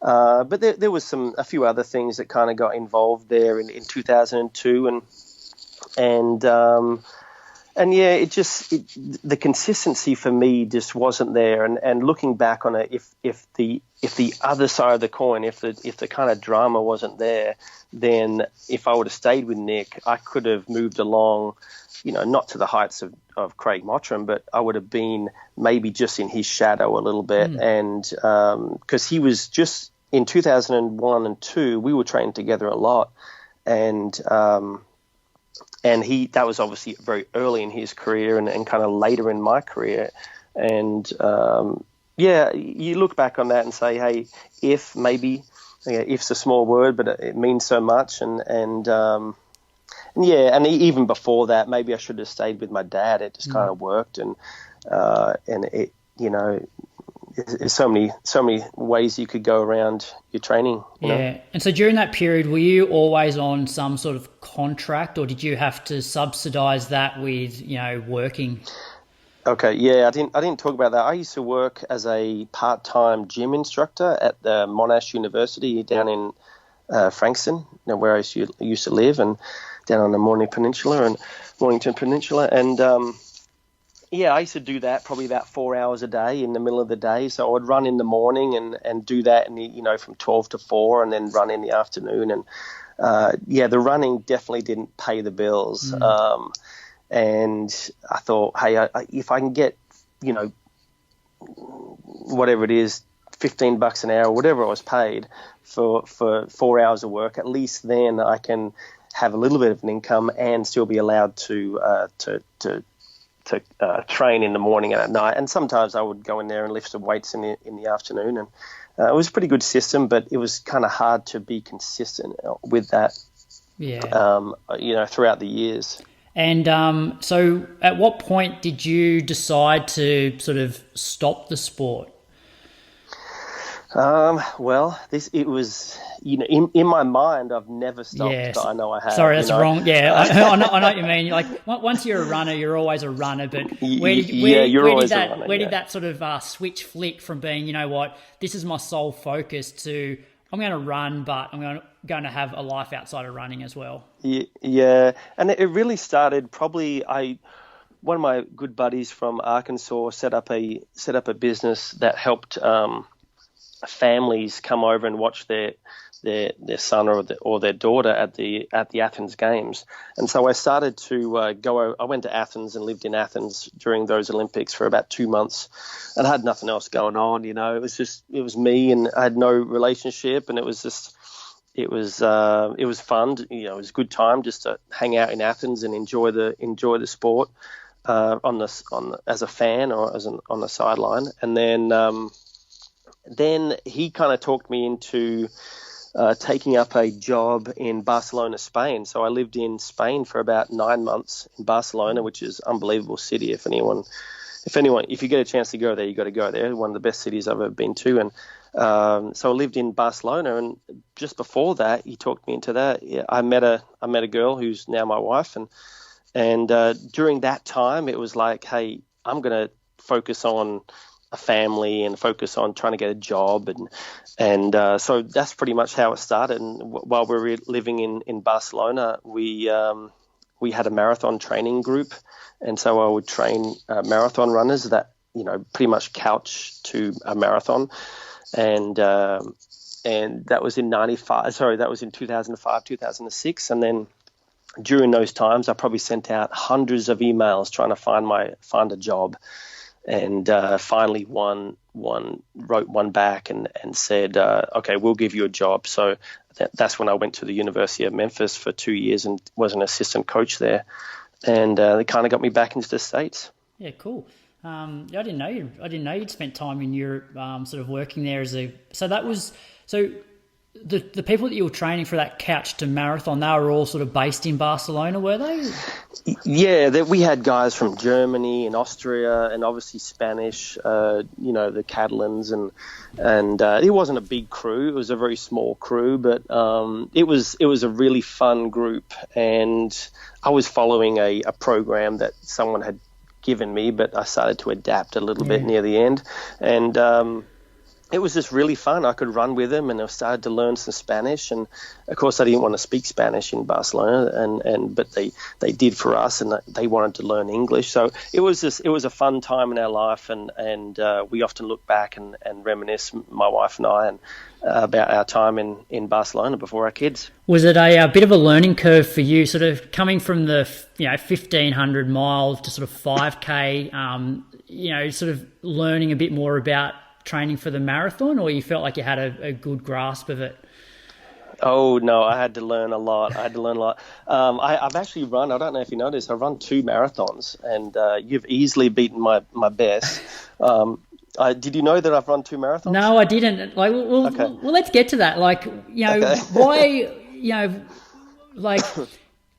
But there was a few other things that kind of got involved there in 2002, and yeah, the consistency for me just wasn't there. And looking back on it, if the other side of the coin, if the kind of drama wasn't there, then if I would have stayed with Nick, I could have moved along, you know, not to the heights of Craig Mottram, but I would have been maybe just in his shadow a little bit. And because he was just in 2001 and 2, we were training together a lot, and that was obviously very early in his career and kind of later in my career. And yeah, you look back on that and say, hey, if maybe, if's a small word, but it means so much. And yeah, and even before that, maybe I should have stayed with my dad. It just kind of worked, and it, you know, there's so many ways you could go around your training. You know? And so during that period, were you always on some sort of contract, or did you have to subsidise that with, you know, working? Okay, yeah, I didn't talk about that. I used to work as a part-time gym instructor at the Monash University down in Frankston, you know, where I used to live, and down on the Mornington Peninsula, and yeah, I used to do that probably about 4 hours a day in the middle of the day. So I would run in the morning and do that, from 12 to 4, and then run in the afternoon. And the running definitely didn't pay the bills. And I thought, hey, if I can get, you know, whatever it is, $15 an hour, whatever I was paid for 4 hours of work, at least then I can have a little bit of an income and still be allowed to train in the morning and at night. And sometimes I would go in there and lift some weights in the afternoon. And it was a pretty good system, but it was kind of hard to be consistent with that, throughout the years. And so at what point did you decide to sort of stop the sport? Well, it was, in my mind, I've never stopped, but I know I have. Sorry, that's wrong. Yeah, I know what you mean. Like, once you're a runner, you're always a runner, but where did that sort of switch flick from being, you know what, this is my sole focus, to I'm going to run, but I'm going to have a life outside of running as well? Yeah, and it really started probably, one of my good buddies from Arkansas set up a business that helped families come over and watch their their son or their daughter at the Athens Games. And so I started to go. I went to Athens and lived in Athens during those Olympics for about 2 months, and I had nothing else going on. You know, it was me, and I had no relationship, and it was fun. You know, it was a good time just to hang out in Athens and enjoy the sport as a fan or on the sideline. And then he kind of talked me into taking up a job in Barcelona, Spain. So I lived in Spain for about 9 months in Barcelona, which is an unbelievable city. If you get a chance to go there, you got to go there. One of the best cities I've ever been to. And so I lived in Barcelona, and just before that, he talked me into that. Yeah, I met a girl who's now my wife, and during that time, it was like, hey, I'm gonna focus on a family and focus on trying to get a job, and so that's pretty much how it started. And while we were living in Barcelona, we had a marathon training group, and so I would train marathon runners that, you know, pretty much couch to a marathon. And that was in 2005, 2006. And then during those times, I probably sent out hundreds of emails trying to find a job, and finally one wrote one back and said, okay, we'll give you a job. So that's when I went to the University of Memphis for 2 years and was an assistant coach there. And they kind of got me back into the States. Yeah, cool. I didn't know you'd spent time in Europe, sort of working there so the people that you were training for that couch to marathon, they were all sort of based in Barcelona, were they? Yeah, we had guys from Germany and Austria and obviously Spanish, you know, the Catalans, and it wasn't a big crew. It was a very small crew, but it was a really fun group, and I was following a program that someone had given me, but I started to adapt a little bit near the end, and it was just really fun. I could run with them, and I started to learn some Spanish. And of course, I didn't want to speak Spanish in Barcelona, but they did for us, and they wanted to learn English. So it was a fun time in our life, and we often look back and reminisce, my wife and I, and about our time in Barcelona before our kids. Was it a bit of a learning curve for you, sort of coming from the 1,500 miles to sort of 5K? Sort of learning a bit more about training for the marathon, or you felt like you had a good grasp of it? Oh, no, I had to learn a lot. I've actually run, I don't know if you know this, I've run 2 marathons, and you've easily beaten my best. Did you know that I've run 2 marathons? No, I didn't. Well, let's get to that. Why,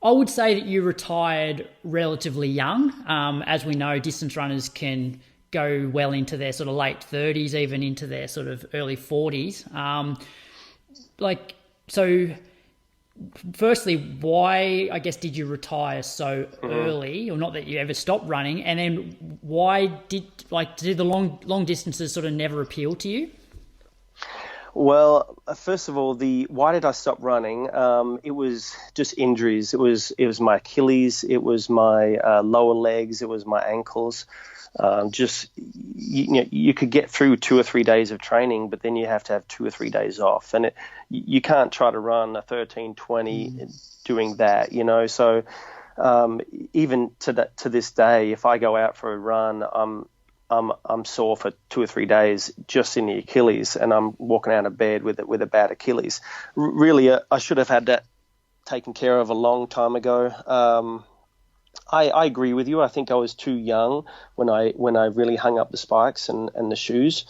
I would say that you retired relatively young. As we know, distance runners can go well into their sort of late 30s, even into their sort of early 40s. So firstly, why, I guess, did you retire so early, or not that you ever stopped running? And then why did the long distances sort of never appeal to you? Well, first of all, why did I stop running? It was just injuries. It was my Achilles. It was my lower legs. It was my ankles. You could get through 2 or 3 days of training, but then you have to have 2 or 3 days off, and you can't try to run a 13:20 doing that, So even to this day, if I go out for a run, I'm sore for 2 or 3 days just in the Achilles, and I'm walking out of bed with a bad Achilles. Really, I should have had that taken care of a long time ago. I agree with you. I think I was too young when I really hung up the spikes and the shoes.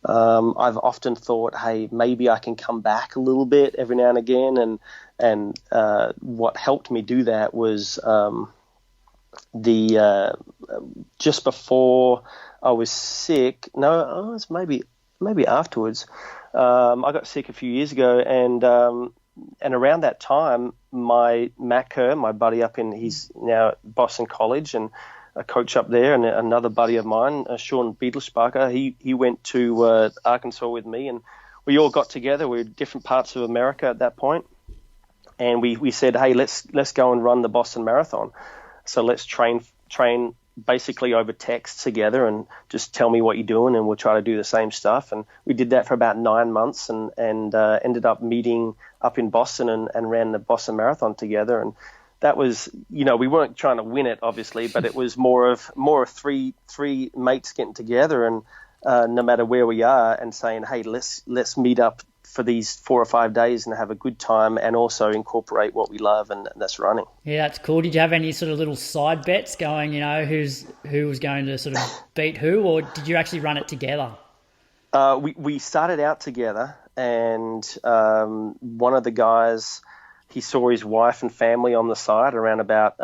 I've often thought, hey, maybe I can come back a little bit every now and again. And what helped me do that was just before I was sick. No, it was maybe afterwards. I got sick a few years ago, and around that time, my Matt Kerr, my buddy he's now at Boston College and a coach up there, and another buddy of mine, Sean Biedelsbacher, he went to Arkansas with me, and we all got together. We were in different parts of America at that point, and we said, hey, let's go and run the Boston Marathon. So let's train basically over text together and just tell me what you're doing and we'll try to do the same stuff. And we did that for about 9 months and ended up meeting up in Boston and ran the Boston Marathon together. And that was, we weren't trying to win it, obviously, but it was more of three mates getting together and no matter where we are and saying, hey, let's meet up for these 4 or 5 days and have a good time and also incorporate what we love, and that's running. Yeah, that's cool. Did you have any sort of little side bets going, who was going to sort of beat who, or did you actually run it together? We started out together, and one of the guys, he saw his wife and family on the side around about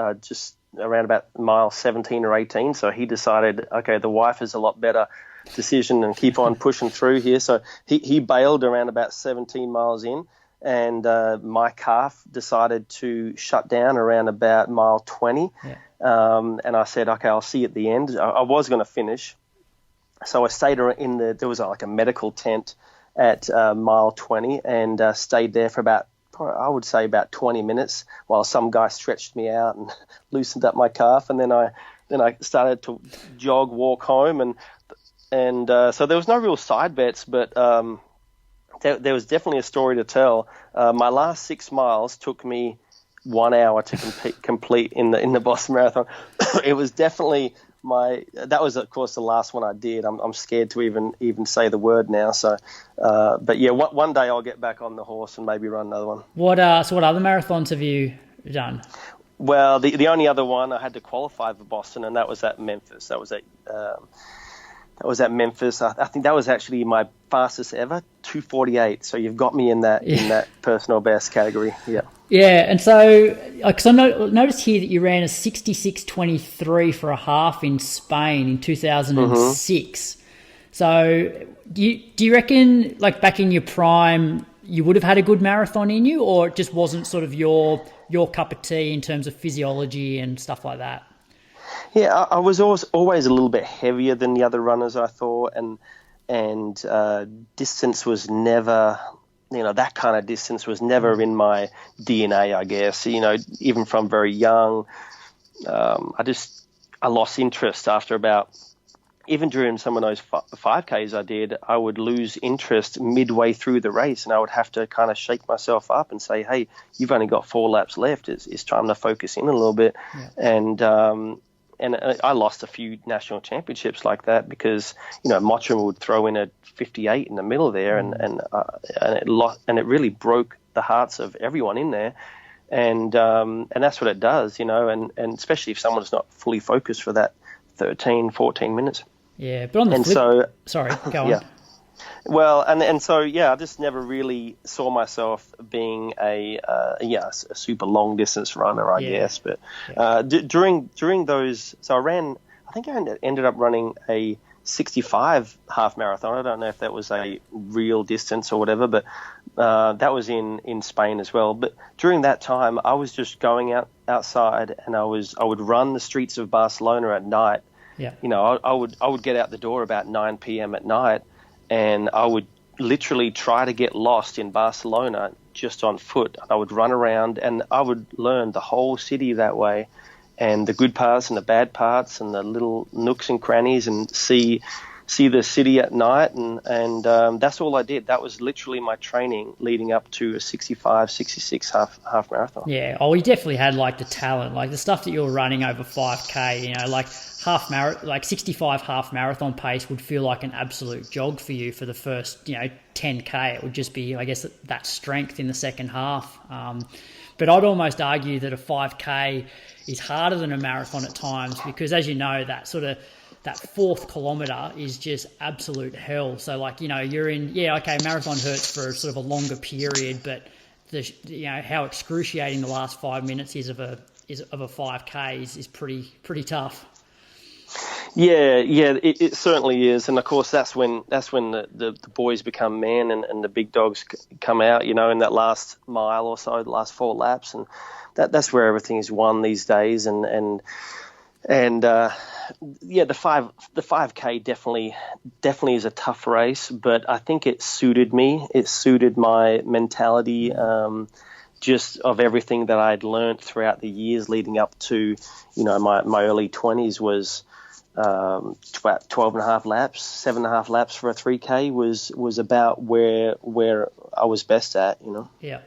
mile 17 or 18, so he decided, okay, the wife is a lot better decision and keep on pushing through here. So he bailed around about 17 miles in, and my calf decided to shut down around about mile 20. Yeah. And I said, okay, I'll see you at the end. I was going to finish. So I stayed there was like a medical tent at mile 20 and stayed there for about 20 minutes while some guy stretched me out and loosened up my calf. And then I started to walk home, and so there was no real side bets, but there was definitely a story to tell. My last 6 miles took me 1 hour to complete in the Boston Marathon. It was definitely that was of course the last one I did. I'm scared to even say the word now. So, but yeah, one day I'll get back on the horse and maybe run another one. What other marathons have you done? Well, the only other one I had to qualify for Boston, and that was at Memphis. That was at Memphis. I think that was actually my fastest ever, 2:48. So you've got me in that personal best category. Yeah. Yeah, and so because I noticed here that you ran a 66:23 for a half in Spain in 2006. So do you reckon, like back in your prime, you would have had a good marathon in you, or it just wasn't sort of your cup of tea in terms of physiology and stuff like that? Yeah, I was always a little bit heavier than the other runners, I thought, and distance was never, that kind of distance was never in my DNA, I guess. Even from very young, I lost interest after even during some of those 5Ks I did, I would lose interest midway through the race, and I would have to kind of shake myself up and say, hey, you've only got 4 laps left. It's time to focus in a little bit. Yeah. And I lost a few national championships like that because, Mottram would throw in a 58 in the middle there, and it really broke the hearts of everyone in there. And that's what it does, and especially if someone's not fully focused for that 13, 14 minutes. Yeah, but on the flip... Sorry, go on. Yeah. Well, and so, I just never really saw myself being a super long distance runner, I guess. But during those, so I ended up running a 65 half marathon. I don't know if that was a real distance or whatever, but that was in Spain as well. But during that time, I was just going outside, and I would run the streets of Barcelona at night. Yeah. I would get out the door about 9 p.m. at night, and I would literally try to get lost in Barcelona just on foot. I would run around, and I would learn the whole city that way, and the good parts and the bad parts and the little nooks and crannies, and see the city at night. And that's all I did. That was literally my training leading up to a 65, 66 half marathon. Yeah. Oh, you definitely had like the talent, like the stuff that you were running over 5K, like 65 half marathon pace would feel like an absolute jog for you for the first, 10K. It would just be, I guess, that strength in the second half. But I'd almost argue that a 5K is harder than a marathon at times because, as you know, that 4th kilometre is just absolute hell. So, you're in, marathon hurts for sort of a longer period, but how excruciating the last 5 minutes is of a 5K is pretty tough. Yeah, it certainly is, and of course that's when the boys become men and the big dogs come out, in that last mile or so, the last 4 laps, and that's where everything is won these days, and the 5K definitely is a tough race, but I think it suited me. It suited my mentality. just of everything that I'd learned throughout the years leading up to, my early 20s was 12 and a half laps, 7.5 laps for a 3K was about where I was best at, Yeah.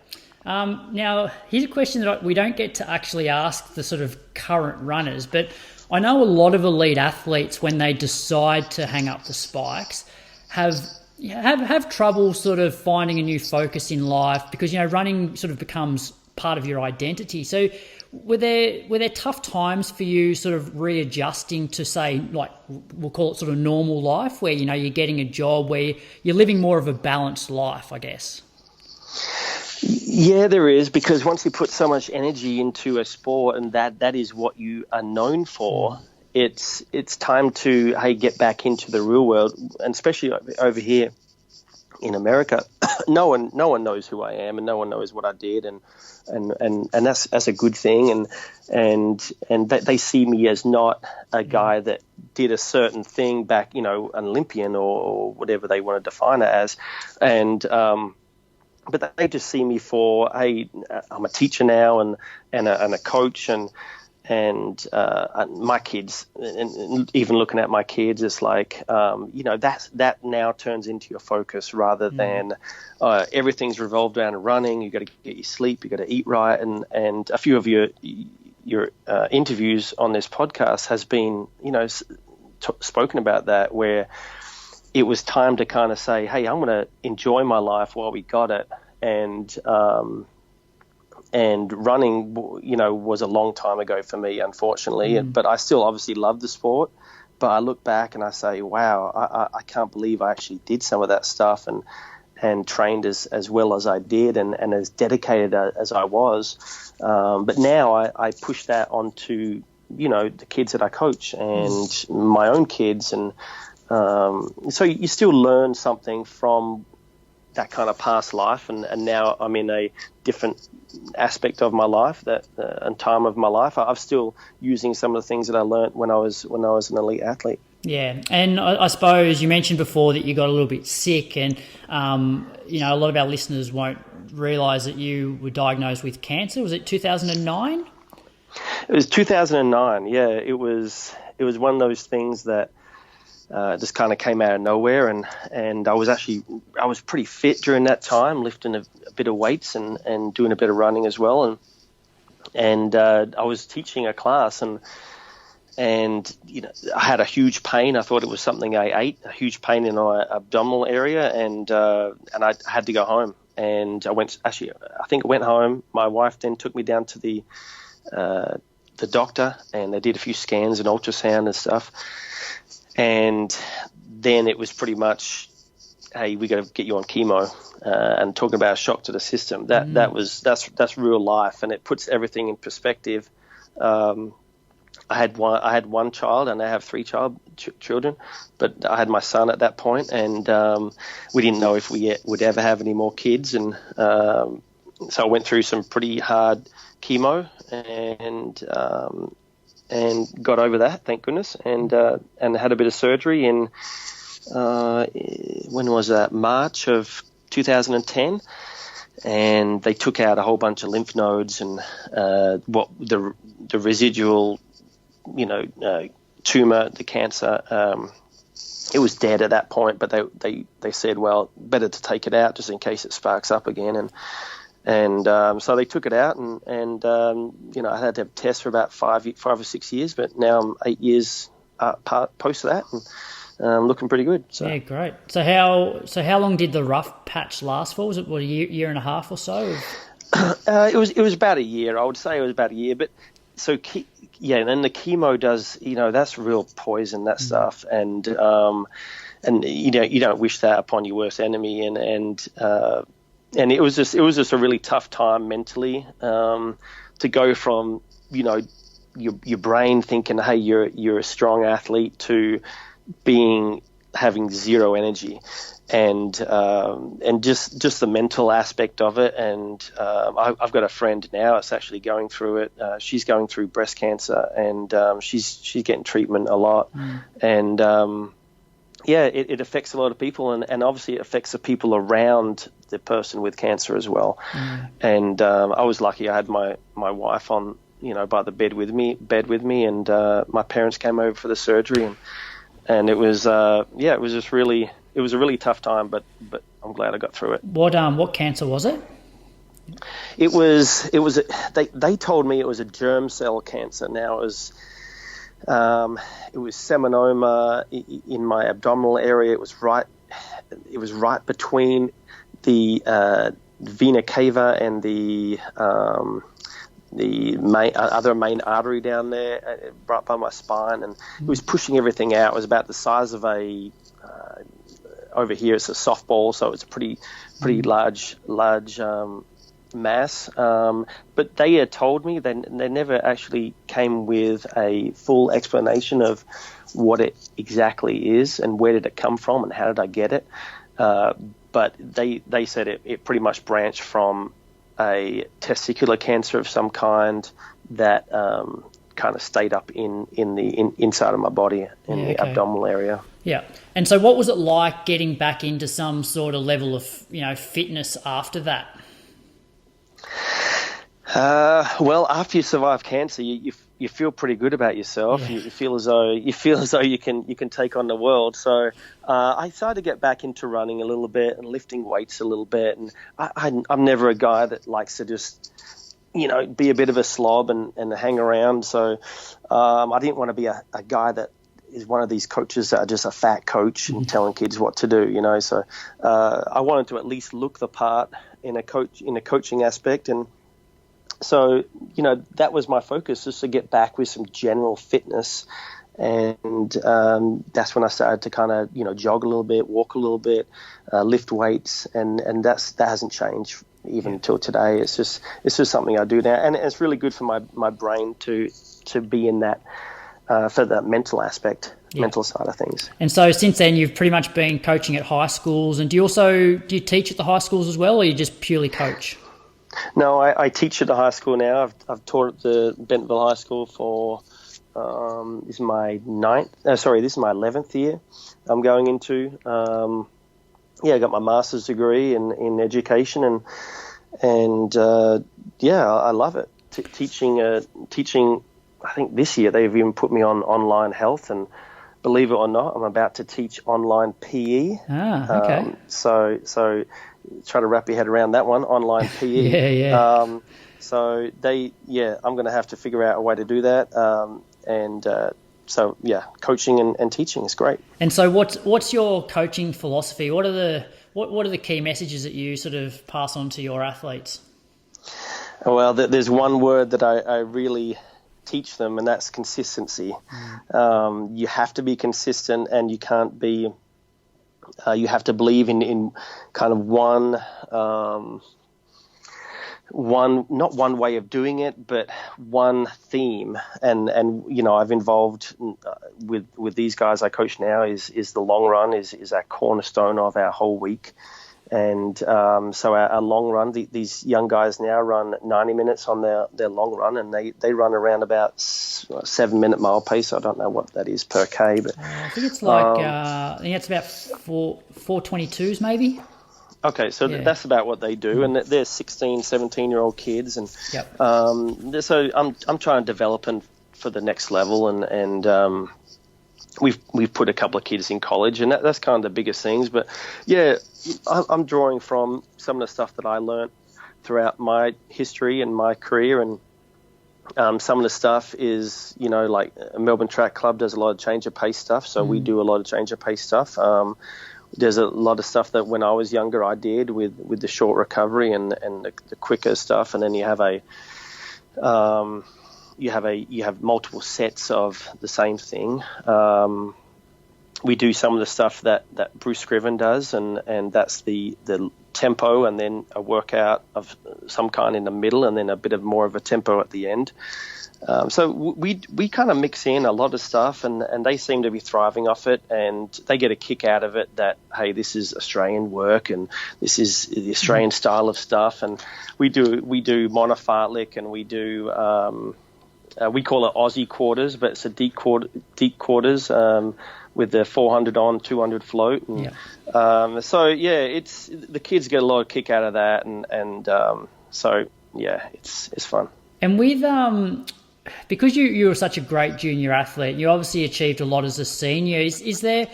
Now, here's a question that we don't get to actually ask the sort of current runners, but I know a lot of elite athletes, when they decide to hang up the spikes, have trouble sort of finding a new focus in life because, running sort of becomes part of your identity. So were there tough times for you sort of readjusting to, say, like, we'll call it sort of normal life, where, you're getting a job where you're living more of a balanced life, I guess? Yeah, there is, because once you put so much energy into a sport and that is what you are known for, it's time to, get back into the real world. And especially over here in America, no one knows who I am, and no one knows what I did, and that's a good thing. And they see me as not a guy that did a certain thing back, an Olympian or whatever they want to define it as, but they just see me for, hey, I'm a teacher now and a coach and my kids, and even looking at my kids, it's like, that now turns into your focus rather than everything's revolved around running. You got to get your sleep, you got to eat right, and a few of your interviews on this podcast has been, spoken about that, where it was time to kind of say, hey, I'm going to enjoy my life while we got it. And running, was a long time ago for me, unfortunately. But I still obviously love the sport. But I look back and I say, wow, I can't believe I actually did some of that stuff and trained as well as I did and as dedicated as I was. But now I push that onto, the kids that I coach and my own kids. And so you still learn something from that kind of past life, and now I'm in a different aspect of my life, and time of my life. I'm still using some of the things that I learned when I was an elite athlete. Yeah, and I suppose you mentioned before that you got a little bit sick, and a lot of our listeners won't realise that you were diagnosed with cancer. Was it 2009? It was 2009. Yeah, it was one of those things that just kind of came out of nowhere, and I was pretty fit during that time, lifting a bit of weights and doing a bit of running as well, and I was teaching a class and I had a huge pain. I thought it was something I ate, a huge pain in my abdominal area, and I had to go home. And I think I went home. My wife then took me down to the doctor, and they did a few scans and ultrasound and stuff. And then it was pretty much, hey, we got to get you on chemo, and talking about a shock to the system. That's real life, and it puts everything in perspective. I had one child, and I have three children, but I had my son at that point, and we didn't know if we would ever have any more kids, and so I went through some pretty hard chemo, and got over that, thank goodness, and had a bit of surgery in when was that? March of 2010, and they took out a whole bunch of lymph nodes and what the residual, tumor, the cancer. It was dead at that point, but they said, well, better to take it out just in case it sparks up again, and so they took it out, and I had to have tests for about 5 or 6 years, but now I'm 8 years post that, and looking pretty good. So. Yeah, great. So how long did the rough patch last for? Was it a year and a half or so? It was about a year. I would say it was about a year, but so and then the chemo does, that's real poison, that stuff, and you don't wish that upon your worst enemy, and it was just a really tough time mentally, to go from your brain thinking, hey, you're a strong athlete, to having zero energy, and just the mental aspect of it. And I've got a friend now that's actually going through it. She's going through breast cancer, and she's getting treatment a lot, and it affects a lot of people, and obviously it affects the people around the person with cancer as well. And I was lucky. I had my wife on, by the bed with me, and my parents came over for the surgery, and it was it was just really, it was a really tough time, but I'm glad I got through it. What cancer was it? It was they told me it was a germ cell cancer. Now it was seminoma in my abdominal area. It was right between the vena cava and the main artery down there, right by my spine, and it was pushing everything out. It was about the size of a over here it's a softball, so it's a pretty large mass. But they had told me, they never actually came with a full explanation of what it exactly is and where did it come from and how did I get it. But they said it pretty much branched from a testicular cancer of some kind that kind of stayed up in the inside of my body, in the abdominal area. Yeah. And so what was it like getting back into some sort of level of, fitness after that? Well, after you survive cancer, you feel pretty good about yourself. Yeah. You feel as though you can take on the world. So I started to get back into running a little bit and lifting weights a little bit. And I'm never a guy that likes to just be a bit of a slob and hang around. So I didn't want to be a guy that is one of these coaches that are just a fat coach and telling kids what to do. So I wanted to at least look the part in a coaching aspect. And so, that was my focus, just to get back with some general fitness. And that's when I started to kind of, jog a little bit, walk a little bit, lift weights. And that hasn't changed even until today. It's just something I do now. And it's really good for my brain to be in that, for that mental aspect, mental side of things. And so since then, you've pretty much been coaching at high schools. And do you teach at the high schools as well, or you just purely coach? No, I teach at the high school now. I've taught at the Bentonville High School for this is my 11th year I'm going into. I got my master's degree in education, and I love it. Teaching. I think this year they've even put me on online health, and believe it or not, I'm about to teach online PE. Okay. So try to wrap your head around that one, online PE. So I'm going to have to figure out a way to do that. Coaching and teaching is great. And so what's your coaching philosophy? What are the key messages that you sort of pass on to your athletes? Well, there's one word that I really teach them, and that's consistency. You have to be consistent, and you can't be you have to believe in kind of not one way of doing it, but one theme. And I've involved with these guys I coach now is the long run is our cornerstone of our whole week. And so our long run, these young guys now run 90 minutes on their long run, and they run around about 7-minute mile pace. I don't know what that is per K, but I think it's like it's about 4:22s maybe. Okay, so that's about what they do, and they're 16, 17-year-old kids, and so I'm trying to develop for the next level, and we've put a couple of kids in college, and that's kind of the biggest things. But I'm drawing from some of the stuff that I learned throughout my history and my career, and some of the stuff is like Melbourne Track Club does a lot of change of pace stuff, so we do a lot of change of pace stuff. There's a lot of stuff that when I was younger I did with the short recovery and the quicker stuff, and then you have multiple sets of the same thing. We do some of the stuff that Bruce Scriven does, and that's the tempo, and then a workout of some kind in the middle, and then a bit of more of a tempo at the end. So we kind of mix in a lot of stuff, and they seem to be thriving off it, and they get a kick out of it that, hey, this is Australian work, and this is the Australian style of stuff. And we do monofartlek, and we do we call it Aussie quarters, but it's a deep quarters. with the 400 on, 200 float. And, so it's the kids get a lot of kick out of that, and so it's fun. And with because you were such a great junior athlete, you obviously achieved a lot as a senior. Is there?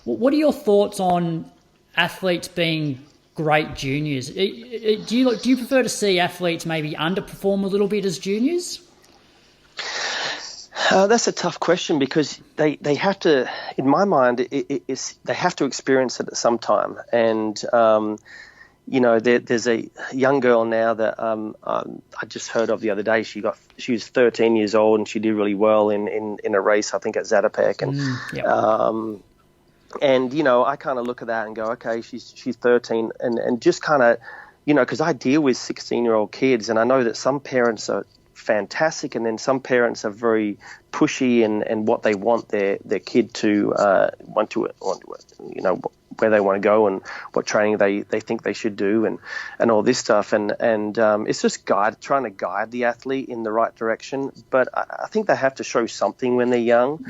What are your thoughts on athletes being great juniors? Do you prefer to see athletes maybe underperform a little bit as juniors? That's a tough question, because they have to, in my mind, they have to experience it at some time. And, there's a young girl now that I just heard of the other day. She was 13 years old, and she did really well in a race, I think, at Zatopek. And, and I kind of look at that and go, okay, she's 13, and just kind of, because I deal with 16-year-old kids, and I know that some parents are fantastic, and then some parents are very pushy and what they want their kid to want to where they want to go and what training they think they should do and all this stuff, and it's just trying to guide the athlete in the right direction. But I think they have to show something when they're young,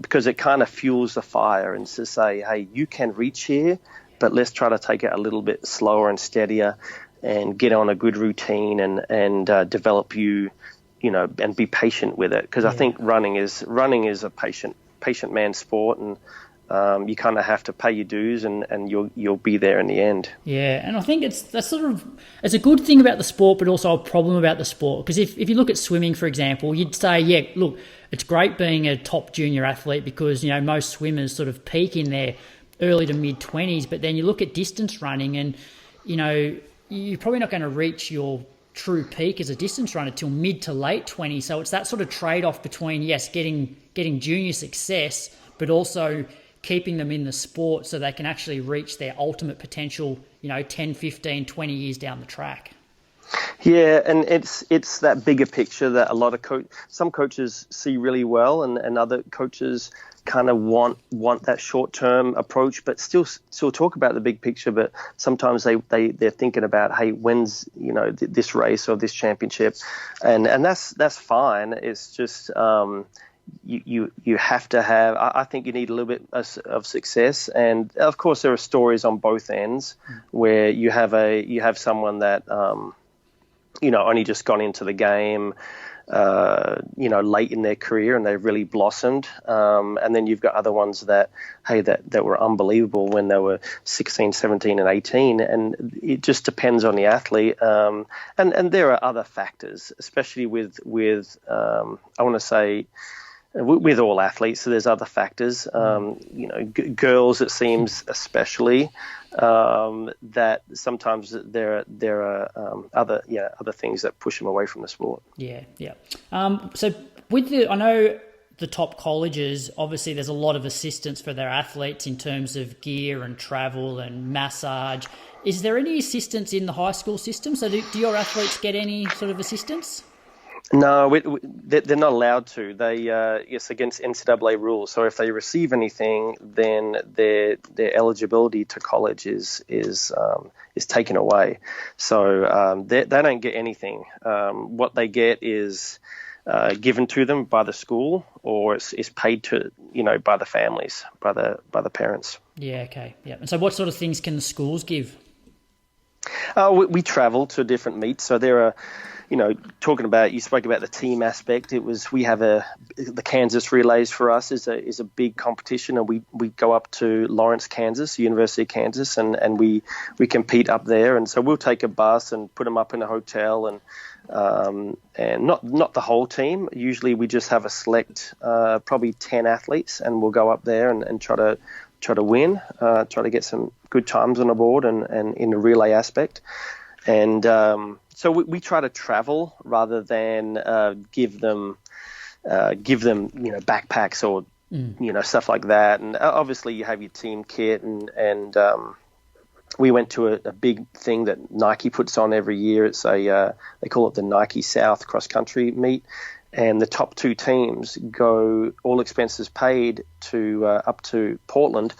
because it kind of fuels the fire, and to say, hey, you can reach here, but let's try to take it a little bit slower and steadier, and get on a good routine and develop and be patient with it. Because I think running is a patient man's sport, and you kind of have to pay your dues, and you'll be there in the end. Yeah, and I think it's a good thing about the sport, but also a problem about the sport. Because if you look at swimming, for example, you'd say, look, it's great being a top junior athlete, because most swimmers sort of peak in their early to mid 20s. But then you look at distance running, and you're probably not going to reach your true peak as a distance runner till mid to late 20s. So it's that sort of trade-off between, yes, getting junior success, but also keeping them in the sport so they can actually reach their ultimate potential, 10, 15, 20 years down the track. Yeah, and it's that bigger picture that a lot of some coaches see really well, and other coaches kind of want that short-term approach, but still talk about the big picture. But sometimes they're thinking about, hey, when's this race or this championship, and that's fine. It's just you have to have. I think you need a little bit of success, and of course there are stories on both ends where you have someone that only just gone into the game, late in their career, and they've really blossomed. And then you've got other ones that were unbelievable when they were 16, 17, and 18. And it just depends on the athlete. And there are other factors, especially with I want to say, with all athletes. So there's other factors, girls, it seems, especially, that sometimes there are other things that push them away from the sport. Yeah. So I know the top colleges, obviously there's a lot of assistance for their athletes in terms of gear and travel and massage. Is there any assistance in the high school system? So do your athletes get any sort of assistance? No, they're not allowed to. It's against NCAA rules. So if they receive anything, then their eligibility to college is taken away. So they don't get anything. What they get is given to them by the school, or it's paid to by the families, by the parents. Yeah. Okay. Yeah. And so, what sort of things can the schools give? We travel to different meets. So there are. Talking about, you spoke about the team aspect. We have the Kansas Relays for us is a big competition, and we go up to Lawrence, Kansas, University of Kansas, and we compete up there. And so we'll take a bus and put them up in a hotel, and not the whole team. Usually we just have a select, probably 10 athletes, and we'll go up there and try to win, try to get some good times on the board and in the relay aspect. And so we try to travel rather than give them backpacks or stuff like that. And obviously you have your team kit, and we went to a big thing that Nike puts on every year. It's they call it the Nike South Cross Country meet, and the top two teams go, all expenses paid, to up to Portland.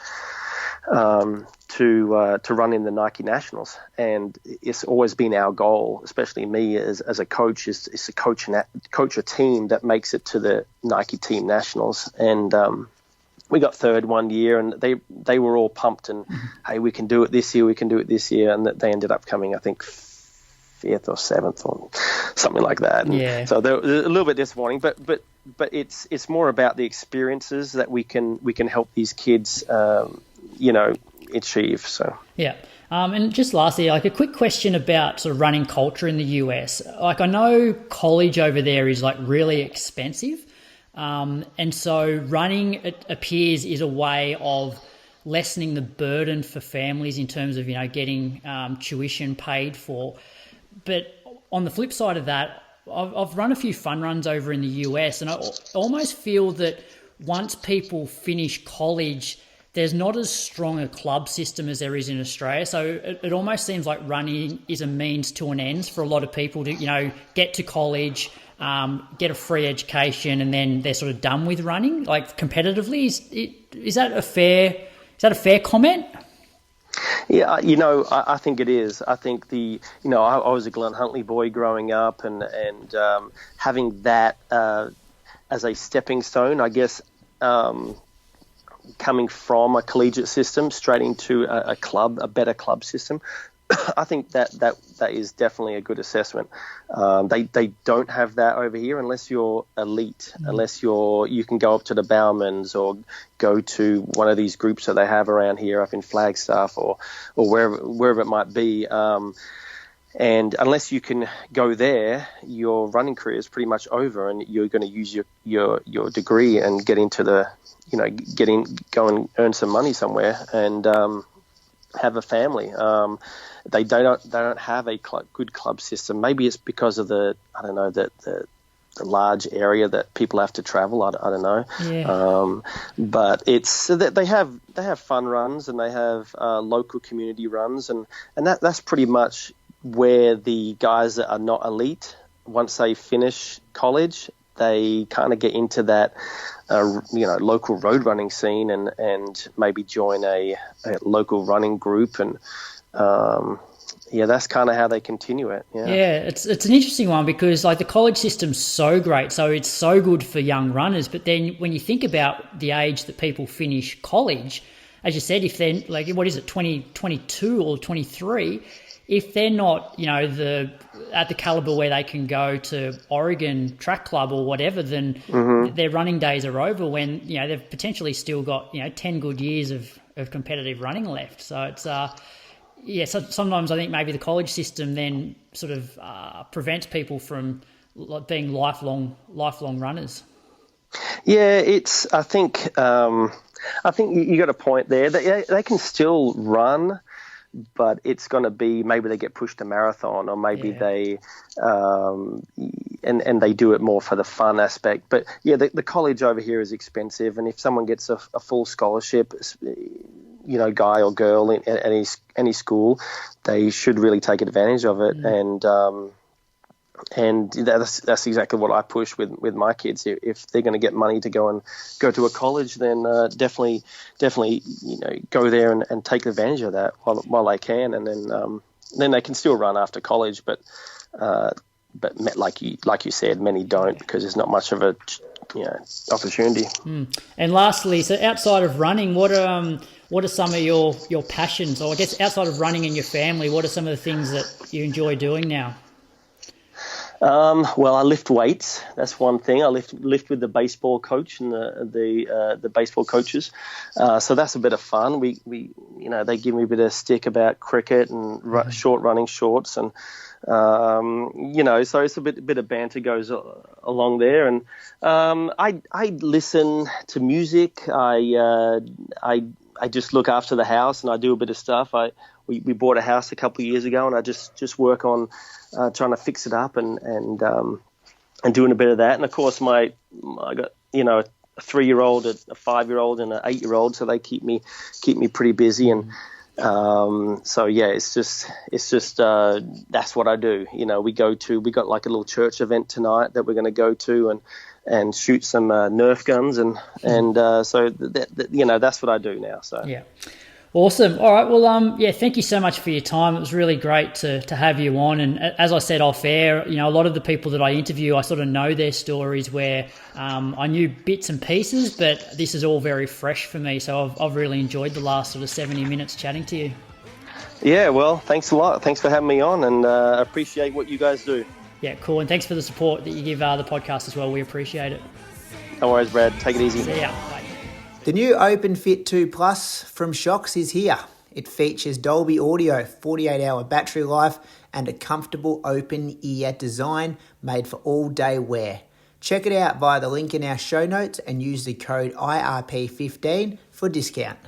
To run in the Nike Nationals, and it's always been our goal, especially me as a coach, is to coach a team that makes it to the Nike Team Nationals, and we got third one year, and they were all pumped and, hey, we can do it this year, we can do it this year, and they ended up coming, I think, fifth or seventh or something like that. And so they're a little bit disappointing, but it's more about the experiences that we can help these kids, achieve. So yeah. And just lastly, like a quick question about sort of running culture in the US. Like I know college over there is like really expensive. And so running, it appears, is a way of lessening the burden for families in terms of, getting tuition paid for. But on the flip side of that, I've run a few fun runs over in the US, and I almost feel that once people finish college, there's not as strong a club system as there is in Australia. So it almost seems like running is a means to an end for a lot of people to, get to college, get a free education, and then they're sort of done with running, like competitively. Is that a fair comment? Yeah, I think it is. I think I was a Glen Huntley boy growing up, and having that as a stepping stone, I guess, coming from a collegiate system straight into a better club system, I think that is definitely a good assessment. They don't have that over here unless you're elite, unless you can go up to the Bowmans or go to one of these groups that they have around here up in Flagstaff or wherever it might be. And unless you can go there, your running career is pretty much over, and you're going to use your degree and get into go and earn some money somewhere and have a family. They don't have a good club system. Maybe it's because of the large area that people have to travel. I don't know. Yeah. But it's they have fun runs, and they have local community runs, and that's pretty much where the guys that are not elite, once they finish college, they kind of get into that local road running scene and maybe join a local running group, and that's kind of how they continue it. Yeah, it's an interesting one because like the college system's so great, so it's so good for young runners, but then when you think about the age that people finish college, as you said, if they're like, what is it, 22 or 23, if they're not, at the caliber where they can go to Oregon Track Club or whatever, then their running days are over when, they've potentially still got, 10 good years of competitive running left. So it's, so sometimes I think maybe the college system then sort of prevents people from being lifelong runners. Yeah, I think you got a point there. They can still run, but it's going to be maybe they get pushed to marathon, or maybe they and they do it more for the fun aspect. But the college over here is expensive, and if someone gets a full scholarship, guy or girl in any school, they should really take advantage of it. And that's exactly what I push with my kids. If they're going to get money to go to a college, then definitely go there and take advantage of that while they can, and then they can still run after college. But like you said, many don't, because there's not much of a opportunity. And lastly, so outside of running, what are some of your passions, or I guess outside of running and your family, what are some of the things that you enjoy doing now? Well, I lift weights. That's one thing. I lift with the baseball coach and the baseball coaches. So that's a bit of fun. We they give me a bit of stick about cricket and short running shorts, and so it's a bit of banter goes along there. And I listen to music. I just look after the house, and I do a bit of stuff. We bought a house a couple of years ago, and I just work on trying to fix it up and doing a bit of that. And of course, I got a 3-year-old, a 5-year-old, and an 8-year-old, so they keep me pretty busy. And it's just that's what I do. We got like a little church event tonight that we're going to go to and shoot some Nerf guns, and so that's what I do now. So yeah. Awesome. All right. Well, yeah, thank you so much for your time. It was really great to have you on. And as I said off air, a lot of the people that I interview, I sort of know their stories where I knew bits and pieces, but this is all very fresh for me. So I've really enjoyed the last sort of 70 minutes chatting to you. Yeah, well, thanks a lot. Thanks for having me on, and appreciate what you guys do. Yeah, cool. And thanks for the support that you give the podcast as well. We appreciate it. No worries, Brad. Take it easy. See ya. Bye. The new Open Fit 2 Plus from Shocks is here. It features Dolby Audio, 48-hour battery life, and a comfortable open ear design made for all-day wear. Check it out via the link in our show notes and use the code IRP15 for discount.